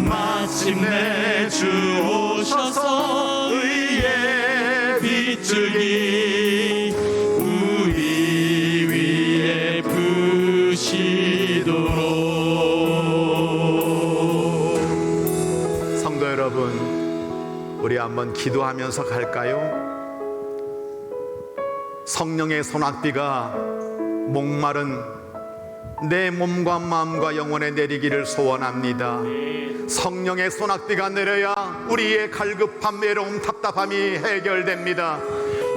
마침내 주 오셔서 의의 비추기 우리 위에 부시도록. 성도 여러분, 우리 한번 기도하면서 갈까요? 성령의 소낙비가 목마른 내 몸과 마음과 영혼에 내리기를 소원합니다. 성령의 소낙비가 내려야 우리의 갈급함, 외로움, 답답함이 해결됩니다.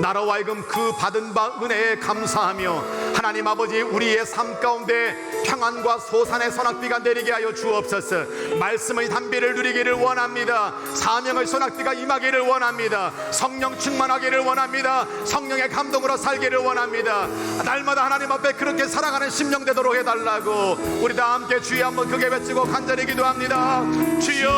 나로 하여금 그 받은 바 은혜에 감사하며 하나님 아버지 우리의 삶 가운데 평안과 소산의 소낙비가 내리게 하여 주옵소서. 말씀의 담비를 누리기를 원합니다. 사명의 소낙비가 임하기를 원합니다. 성령 충만하기를 원합니다. 성령의 감동으로 살기를 원합니다. 날마다 하나님 앞에 그렇게 살아가는 심령 되도록 해달라고 우리 다 함께 주여 한번 크게 외치고 간절히 기도합니다. 주여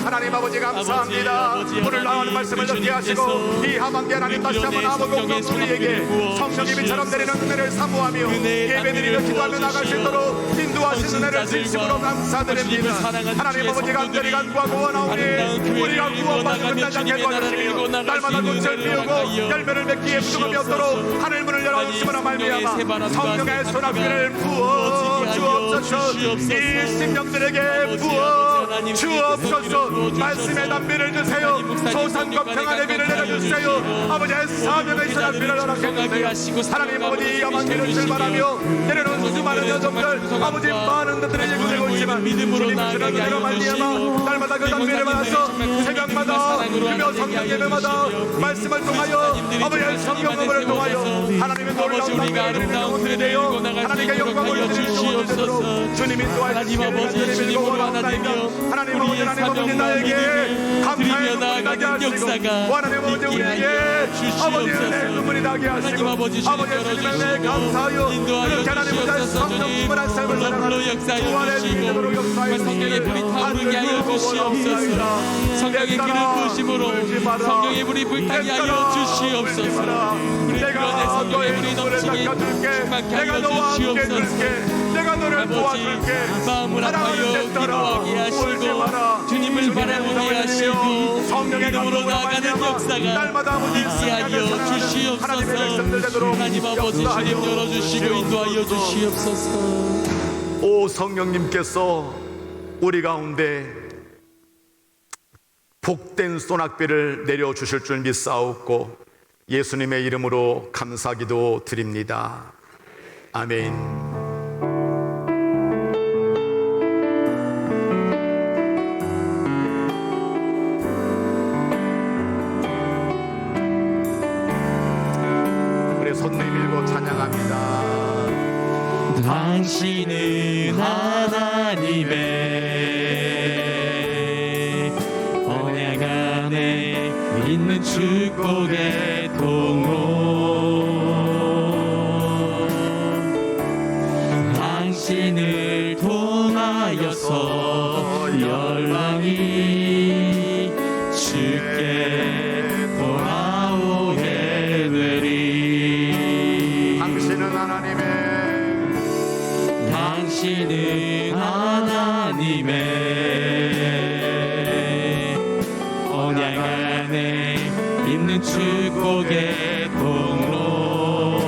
하나님 아버지 감사합니다. 아버지, 오늘 나오는 말씀을 듣게 하시고 이 하반기 하나님 다시 한번 아버 공동 우리에게 성령이 빛처럼 내리는 은혜를 사모하며 예배드리며 기도하며 나갈 수 있도록 인도하신 은혜를 진심으로 감사드립니다. 하나님 아버지 간절히 간구하고 원하오니 우리가 구원받는 끝나지 않게 도와주시며 날마다 눈을 피우고 열매를 맺기에 부족함이 없도록 하늘 문을 열어주시거나 말미암아 성령의 소낙비를 부어 주옵소서. 이 심령들에게 부어 주옵소서. 말씀의 담비를 주세요. 소산과 평안의 비를 내려주세요. 아버지의 사명의 소낙비를 허락해주세요. 하나님 아버지 야만기를 출발하며 내려놓은 수많은 여종들 아버지 많은 것들을 예고되고 있지만 주님 주님으로 말미암아 날마다 그 담비를 받아서 새벽마다 그며 성령 예배마다 말씀을 통하여 아버지의 성경음을 통하여 하나님의 놀라운 아름다운 방법을 되어 하나님의 영광을 주시옵소서. 주님이 하나님 아버지 주님으로 하나 되며 하나님 아버지 하나님 아버지 나에게 감사의 눈물이 나게 하시고 하나님 아버지 우리에게 아버지의 눈물이 나게 하시고 아버지 주님의 감사하여 그렇게 하나님 아버지 성령 충만한 삶을 살아가는 주안의 믿음으로 역사해 성령의 불이 타오르게 하여 주시옵소서. 성령의 기름 부으심으로 성령의 불이 불타게 하여 주시옵소서. 우리 그런의 성령의 불이 넘치게 충만케 하여 주시옵소서. 내가 너를 도와줄게. 마음을 아파요 기도하게 하시고 주님을 바라보게 하시고 성령의 믿음으로 나아가는 역사가 있게 하여 주시옵소서. 하나님 아버지 주님 열어주시고 인도하여 주시옵소서. 오 성령님께서 우리 가운데 복된 소낙비를 내려주실 줄 믿사옵고 예수님의 이름으로 감사기도 드립니다. 아멘. 손 내밀고 찬양합니다. 당신은 하나님의 언약 안에 있는 축복의 통로 당신을 통하여서 열방이 주께 돌아오게 되리. 당신은 하나님의 언약 안에 있는 축복의 통로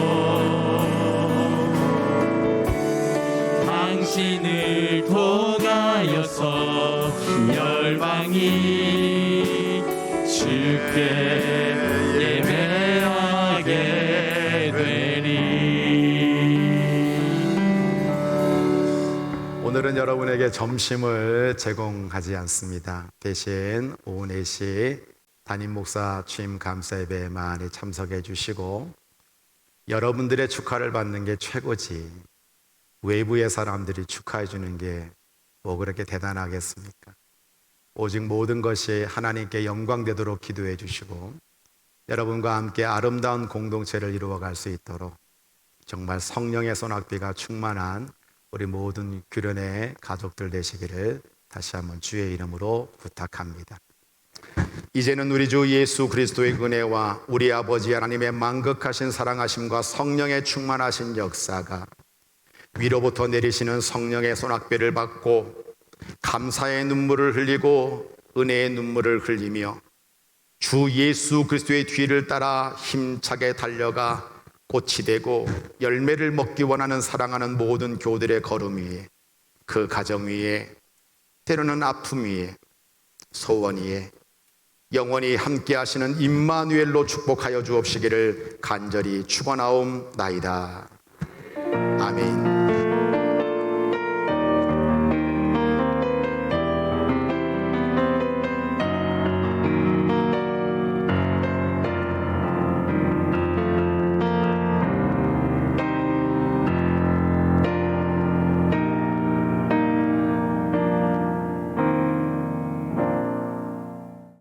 당신을 통하여서 열방이 주께 예배하게 되리. 오늘은 여러분에게 점심을 제공하지 않습니다. 대신 오후 4시 담임 목사 취임 감사 예배에 많이 참석해 주시고 여러분들의 축하를 받는 게 최고지 외부의 사람들이 축하해 주는 게 뭐 그렇게 대단하겠습니까? 오직 모든 것이 하나님께 영광되도록 기도해 주시고 여러분과 함께 아름다운 공동체를 이루어갈 수 있도록 정말 성령의 소낙비가 충만한 우리 모든 규련의 가족들 되시기를 다시 한번 주의 이름으로 부탁합니다. 이제는 우리 주 예수 그리스도의 은혜와 우리 아버지 하나님의 만극하신 사랑하심과 성령의 충만하신 역사가 위로부터 내리시는 성령의 소낙비를 받고 감사의 눈물을 흘리고 은혜의 눈물을 흘리며 주 예수 그리스도의 뒤를 따라 힘차게 달려가 꽃이 되고 열매를 먹기 원하는 사랑하는 모든 교들의 걸음 위에 그 가정 위에 때로는 아픔 위에 소원 위에 영원히 함께 하시는 임마누엘로 축복하여 주옵시기를 간절히 축원하옵나이다. 아멘.